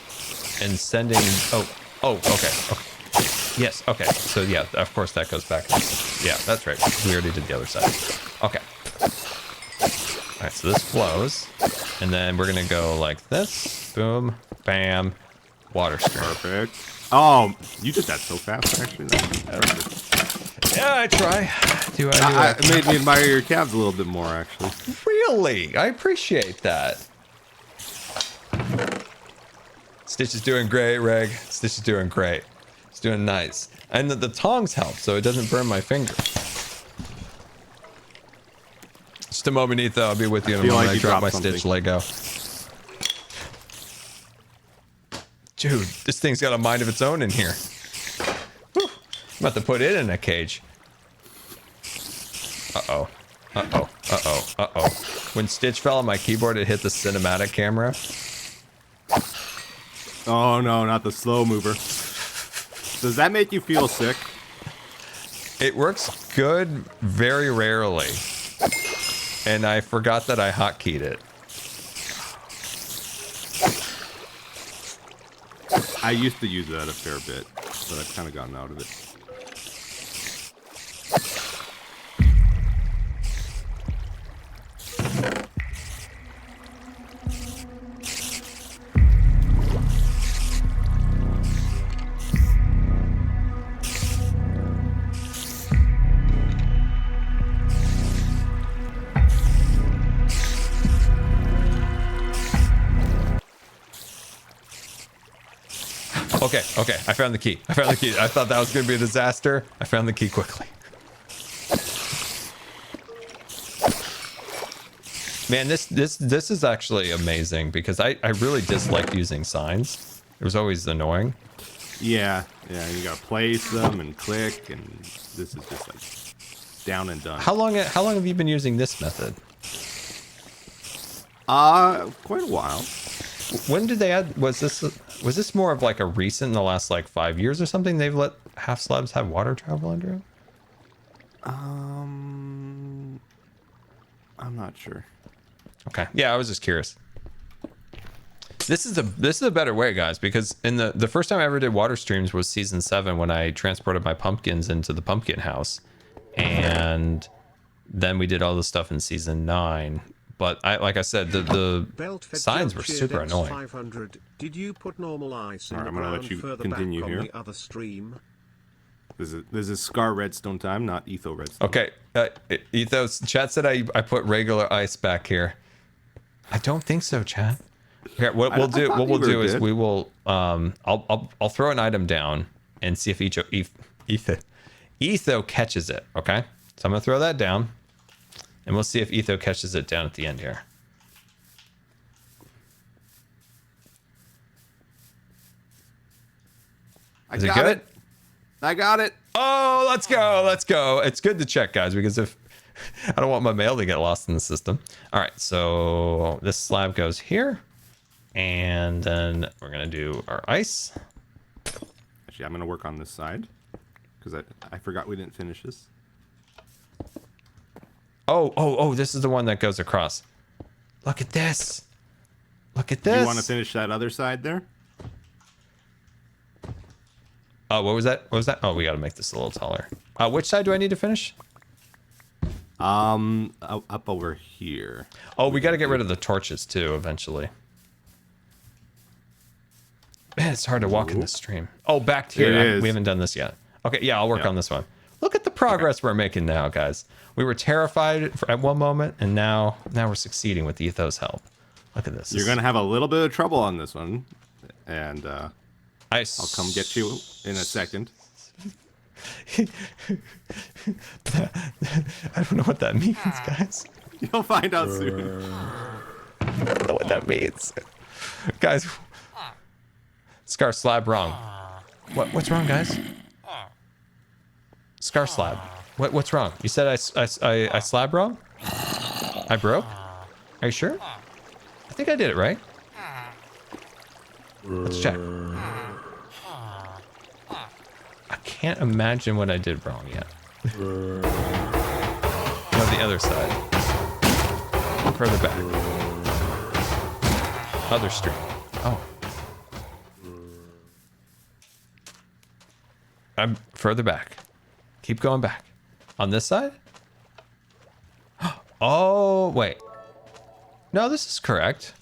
Speaker 1: And sending. Oh. Okay. Yes. Okay. So yeah, of course that goes back. Yeah, that's right. We already did the other side. Okay. All right. So this flows, and then we're gonna go like this. Boom. Bam. Water stream.
Speaker 10: Perfect. Oh, you did that so fast, actually.
Speaker 1: Yeah, I try. Do
Speaker 10: It made me admire your calves a little bit more, actually.
Speaker 1: Really? I appreciate that. Stitch is doing great, Reg. Stitch is doing great. It's doing nice. And the tongs help, so it doesn't burn my finger. Just a moment, Etho. I'll be with you in a
Speaker 10: Feel
Speaker 1: moment.
Speaker 10: like
Speaker 1: I
Speaker 10: you
Speaker 1: drop my
Speaker 10: dropped
Speaker 1: Stitch
Speaker 10: something.
Speaker 1: Lego. Dude, this thing's got a mind of its own in here. Whew. I'm about to put it in a cage. Uh-oh. Uh-oh. Uh-oh. Uh-oh. When Stitch fell on my keyboard, it hit the cinematic camera.
Speaker 10: Oh no, not the slow mover. Does that make you feel sick?
Speaker 1: It works good very rarely. And I forgot that I hotkeyed it.
Speaker 10: I used to use that a fair bit, but I've kind of gotten out of it.
Speaker 1: Okay, I found the key. I thought that was going to be a disaster. I found the key quickly. Man, this is actually amazing because I really disliked using signs. It was always annoying.
Speaker 10: Yeah, you gotta place them and click, and this is just like down and done.
Speaker 1: How long have you been using this method?
Speaker 10: Quite a while.
Speaker 1: When did they add? Was this more of like a recent, in the last like 5 years or something? They've let half slabs have water travel under them.
Speaker 10: I'm not sure.
Speaker 1: Okay, yeah, I was just curious. This is a better way, guys, because in the first time I ever did water streams was season 7 when I transported my pumpkins into the pumpkin house, and then we did all the stuff in season 9. But like I said, the signs were super annoying.
Speaker 2: 500. Did you put normal ice in
Speaker 10: All right,
Speaker 2: the
Speaker 10: I'm gonna let
Speaker 2: ground
Speaker 10: you
Speaker 2: further
Speaker 10: continue
Speaker 2: back
Speaker 10: here.
Speaker 2: on the other stream?
Speaker 10: This is Scar Redstone time, not Etho Redstone.
Speaker 1: Okay, Ethos, chat said I put regular ice back here. I don't think so, chat. Okay, what we'll do is we will I'll throw an item down and see if Etho catches it. Okay, so I'm gonna throw that down. And we'll see if Etho catches it down at the end here.
Speaker 10: I got it. I got it.
Speaker 1: Oh, let's go. Let's go. It's good to check, guys, because if I don't want my mail to get lost in the system. All right, so this slab goes here. And then we're going to do our ice.
Speaker 10: Actually, I'm going to work on this side because I forgot we didn't finish this.
Speaker 1: Oh, this is the one that goes across. Look at this. Look at this.
Speaker 10: You want to finish that other side there?
Speaker 1: Oh, what was that? What was that? Oh, we got to make this a little taller. Which side do I need to finish?
Speaker 10: Up over here.
Speaker 1: Oh, we got to get rid of the torches too eventually. Man, it's hard to walk in this stream. Oh, back here. We haven't done this yet. Okay, yeah, I'll work on this one. Look at the progress we're making now, guys. We were terrified at one moment, and now we're succeeding with Etho's help. Look at this.
Speaker 10: You're going to have a little bit of trouble on this one, and I'll come get you in a second.
Speaker 1: I don't know what that means, guys.
Speaker 10: You'll find out soon.
Speaker 1: I don't know what that means. Guys, Scar slab wrong. What's wrong, guys? Scar slab. What's wrong? You said I slab wrong? I broke? Are you sure? I think I did it right. Let's check. I can't imagine what I did wrong yet. No, the other side. Further back. Other stream. Oh. I'm further back. Keep going back. On this side? Oh, wait. No, this is correct.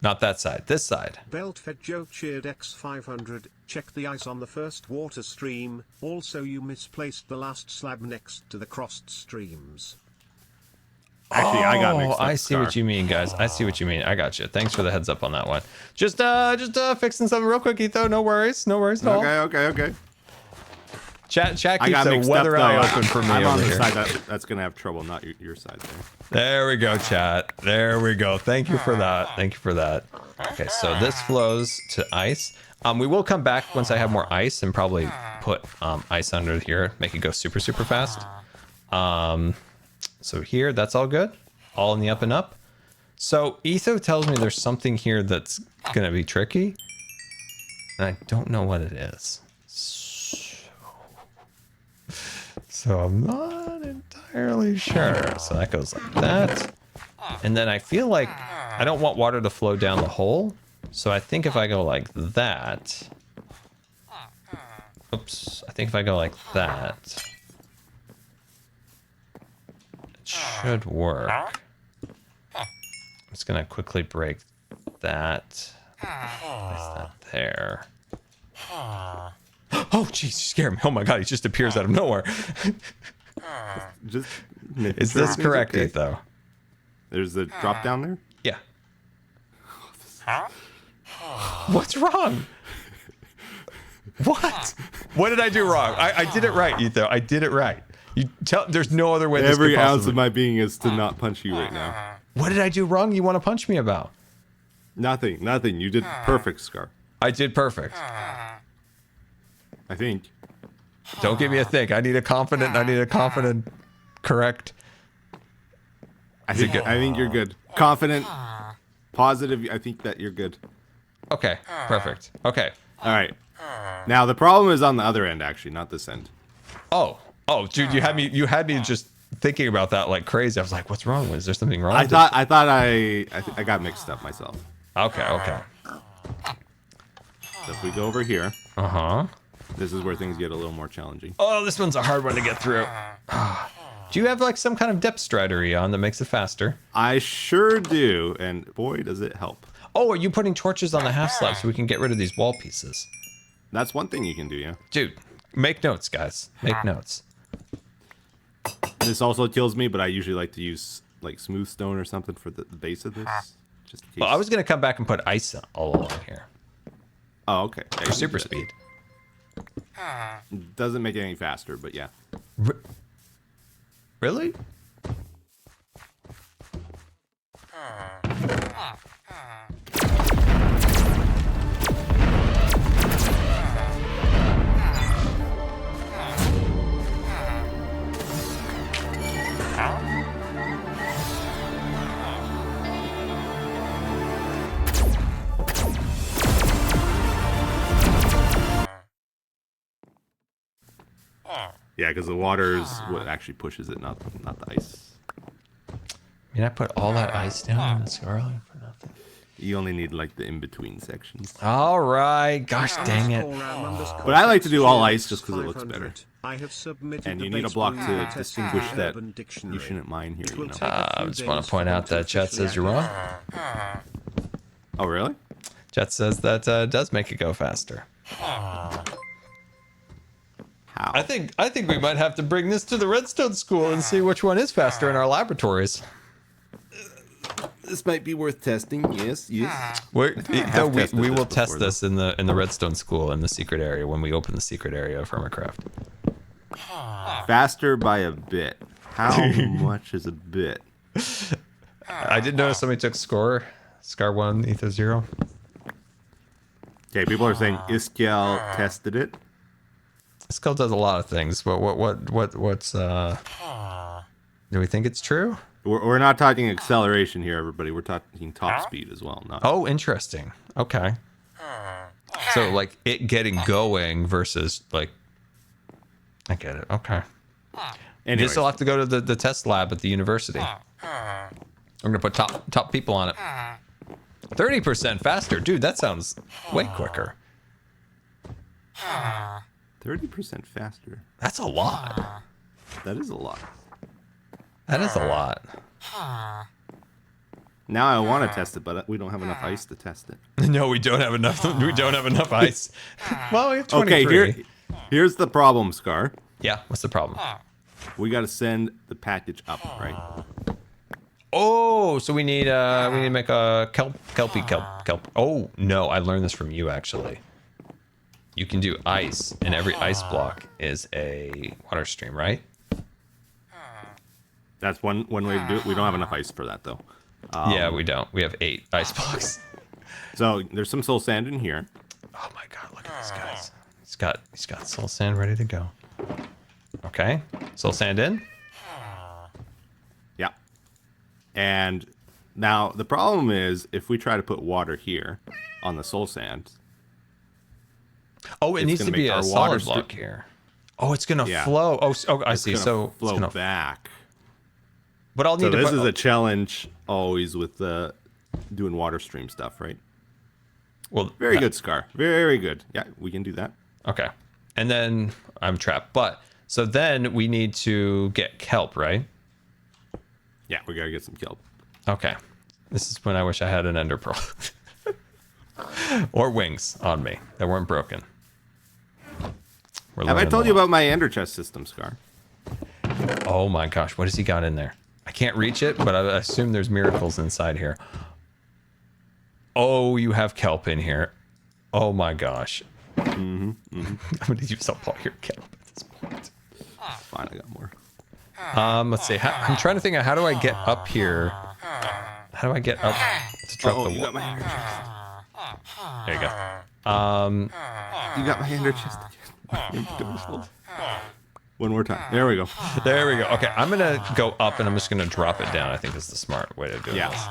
Speaker 1: Not that side. This side.
Speaker 2: Beltfed Joe cheered X500. Check the ice on the first water stream. Also, you misplaced the last slab next to the crossed streams.
Speaker 10: Actually, I got mixed up.
Speaker 1: I see what you mean, guys. I see what you mean. I got you. Thanks for the heads up on that one. Just fixing something real quick, Etho. No worries. No worries at all.
Speaker 10: Okay.
Speaker 1: Chat keeps a weather eye open for me
Speaker 10: I'm
Speaker 1: over
Speaker 10: on the
Speaker 1: here.
Speaker 10: side that's going to have trouble, not your side there.
Speaker 1: There we go, chat. There we go. Thank you for that. Thank you for that. Okay, so this flows to ice. We will come back once I have more ice and probably put ice under here, make it go super, super fast. So here, that's all good. All in the up and up. So Etho tells me there's something here that's going to be tricky. And I don't know what it is. So I'm not entirely sure. So that goes like that. And then I feel like I don't want water to flow down the hole. So I think if I go like that. Oops. I think if I go like that. It should work. I'm just going to quickly break that. Place that there. Oh, jeez, you scared me. Oh my god, he just appears out of nowhere. Is this correct,
Speaker 10: okay.
Speaker 1: Etho?
Speaker 10: There's a drop down there?
Speaker 1: Yeah. What's wrong? What? What did I do wrong? I did it right, Etho. I did it right. You tell. There's no other way.
Speaker 10: Every
Speaker 1: this could
Speaker 10: ounce
Speaker 1: possibly...
Speaker 10: of my being is to not punch you right now.
Speaker 1: What did I do wrong? You want to punch me about?
Speaker 10: Nothing. You did perfect, Scar.
Speaker 1: I did perfect.
Speaker 10: I think.
Speaker 1: Don't give me a think. I need a confident, correct.
Speaker 10: I think you're good. Confident, positive. I think that you're good.
Speaker 1: Okay, perfect. Okay.
Speaker 10: All right. Now the problem is on the other end, actually, not this end.
Speaker 1: Oh, dude, you had me just thinking about that like crazy. I was like, what's wrong? Is there something wrong?
Speaker 10: I thought I got mixed up myself.
Speaker 1: Okay.
Speaker 10: So if we go over here.
Speaker 1: Uh-huh.
Speaker 10: This is where things get a little more challenging.
Speaker 1: Oh, this one's a hard one to get through. Do you have like some kind of depth stridery on that makes it faster?
Speaker 10: I sure do, and boy, does it help.
Speaker 1: Oh, are you putting torches on the half slab so we can get rid of these wall pieces?
Speaker 10: That's one thing you can do, yeah.
Speaker 1: Dude, make notes, guys. Make notes.
Speaker 10: This also kills me, but I usually like to use like smooth stone or something for the base of this. Just in case.
Speaker 1: Well, I was gonna come back and put ice all along here.
Speaker 10: Oh, okay.
Speaker 1: For super speed.
Speaker 10: Doesn't make it any faster, but yeah.
Speaker 1: Really?
Speaker 10: Yeah, because the water is what actually pushes it, not the ice.
Speaker 1: I mean, I put all that ice down in this earlier for nothing.
Speaker 10: You only need like the in-between sections.
Speaker 1: All right. Gosh dang it.
Speaker 10: But I like to do all ice just because it looks better.
Speaker 2: I have submitted
Speaker 10: And
Speaker 2: the
Speaker 10: you need a
Speaker 2: base
Speaker 10: block
Speaker 2: one
Speaker 10: to
Speaker 2: test
Speaker 10: distinguish
Speaker 2: to
Speaker 10: that
Speaker 2: Urban Dictionary.
Speaker 10: you shouldn't mine here.
Speaker 2: It will
Speaker 10: You know?
Speaker 2: take a
Speaker 1: I
Speaker 2: few
Speaker 1: just want
Speaker 2: days
Speaker 1: to point
Speaker 2: for them
Speaker 1: out that Chet
Speaker 2: officially
Speaker 1: says you're wrong.
Speaker 10: Oh, really?
Speaker 1: Chet says that does make it go faster.
Speaker 10: How?
Speaker 1: I think we might have to bring this to the Redstone School and see which one is faster in our laboratories.
Speaker 10: This might be worth testing. Yes, yes.
Speaker 1: We will
Speaker 10: this
Speaker 1: test
Speaker 10: before,
Speaker 1: this in the Redstone School in the secret area when we open the secret area of Hermitcraft.
Speaker 10: Faster by a bit. How much is a bit?
Speaker 1: I did notice somebody took Scar 1, Ether 0.
Speaker 10: Okay, people are saying Iskiel tested it.
Speaker 1: Iskiel does a lot of things, but what's do we think it's true?
Speaker 10: We're not talking acceleration here, everybody. We're talking top speed as well. Not.
Speaker 1: Oh, interesting. Okay. So like it getting going versus like, I get it. Okay.
Speaker 10: Anyways.
Speaker 1: This will have to go to the test lab at the university. I'm gonna put top people on it. 30% faster, dude. That sounds way quicker.
Speaker 10: 30% faster.
Speaker 1: That's a lot.
Speaker 10: That is a lot.
Speaker 1: That is a lot.
Speaker 10: Now I want to test it, but we don't have enough ice to test it.
Speaker 1: No, we don't have enough. We don't have enough ice. Well, we have 23.
Speaker 10: Okay, here's the problem, Scar.
Speaker 1: Yeah, what's the problem?
Speaker 10: We got to send the package up, right?
Speaker 1: Oh, so we need to make a kelp. Oh no, I learned this from you actually. You can do ice, and every ice block is a water stream, right?
Speaker 10: That's one way to do it. We don't have enough ice for that though.
Speaker 1: Yeah, we don't. We have 8 ice blocks.
Speaker 10: So there's some soul sand in here.
Speaker 1: Oh my god, look at this guys. He's got soul sand ready to go. Okay, soul sand in.
Speaker 10: Yeah. And now the problem is if we try to put water here on the soul sand.
Speaker 1: Oh, it needs to be a solid block here. Oh, it's gonna flow. Oh, I see. So
Speaker 10: flow
Speaker 1: it's gonna
Speaker 10: back.
Speaker 1: But I'll need to.
Speaker 10: This is a challenge always with doing water stream stuff, right?
Speaker 1: Well,
Speaker 10: very good, Scar. Very good. Yeah, we can do that.
Speaker 1: Okay, and then I'm trapped. But so then we need to get kelp, right?
Speaker 10: Yeah, we gotta get some kelp.
Speaker 1: Okay, this is when I wish I had an ender pearl or wings on me that weren't broken.
Speaker 10: Have I told you about my ender chest system, Scar?
Speaker 1: Oh my gosh, what has he got in there? I can't reach it, but I assume there's miracles inside here. Oh, you have kelp in here. Oh my gosh. I'm gonna use up all your kelp at this point.
Speaker 10: Fine, I got more.
Speaker 1: Let's see. I'm trying to think of how do I get up here. How do I get up to drop the?
Speaker 10: You got my ender chest.
Speaker 1: There you go.
Speaker 10: You got my ender chest again. One more time. There we go.
Speaker 1: There we go. Okay, I'm gonna go up and I'm just gonna drop it down. I think is the smart way to do this.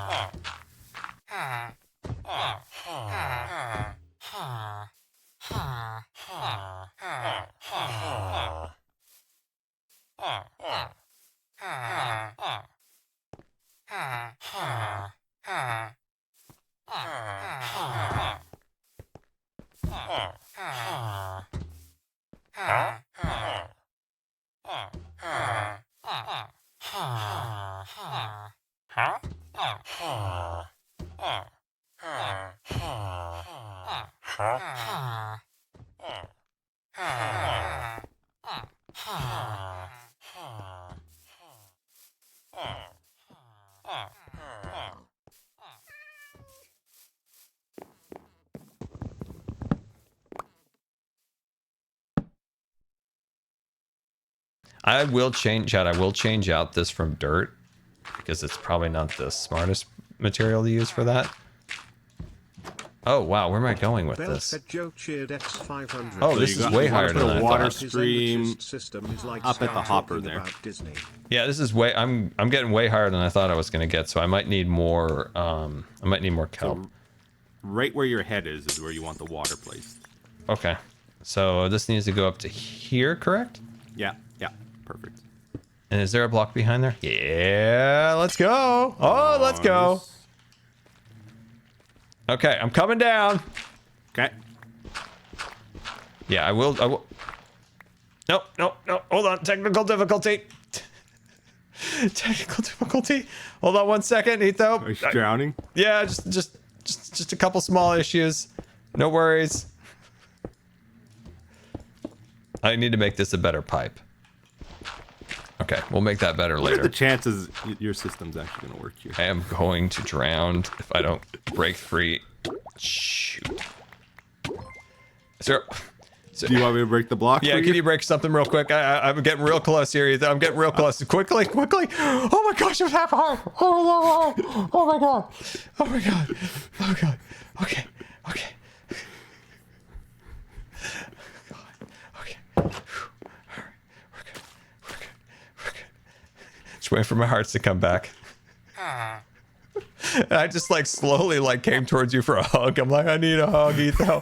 Speaker 1: I will change, Chad. I will change out this from dirt because it's probably not the smartest material to use for that. Oh wow, where am I going with this? Oh, this is way higher than I
Speaker 10: water
Speaker 1: thought.
Speaker 10: stream up at the hopper there.
Speaker 1: Yeah, this is way. I'm getting way higher than I thought I was gonna get. So I might need more. I might need more kelp.
Speaker 10: So right where your head is where you want the water placed.
Speaker 1: Okay, so this needs to go up to here, correct?
Speaker 10: Yeah, yeah, perfect.
Speaker 1: And is there a block behind there? Yeah, let's go. Oh, let's go. Okay, I'm coming down.
Speaker 10: Okay.
Speaker 1: Yeah, I will. No. Hold on. Technical difficulty. Technical difficulty. Hold on 1 second, Etho.
Speaker 10: Are you drowning?
Speaker 1: Yeah, just a couple small issues. No worries. I need to make this a better pipe. Okay, we'll make that better
Speaker 10: What
Speaker 1: later.
Speaker 10: are the chances your system's actually going to work here?
Speaker 1: I am going to drown if I don't break free. Shoot.
Speaker 10: Do you want me to break the block?
Speaker 1: Yeah,
Speaker 10: for
Speaker 1: can you break something real quick? I'm getting real close here. Ethan. I'm getting real close. Quickly. Oh my gosh, it was half hard. Oh my god. Okay. Just waiting for my hearts to come back. I just like slowly like came towards you for a hug. I'm like, I need a hug, Ethan.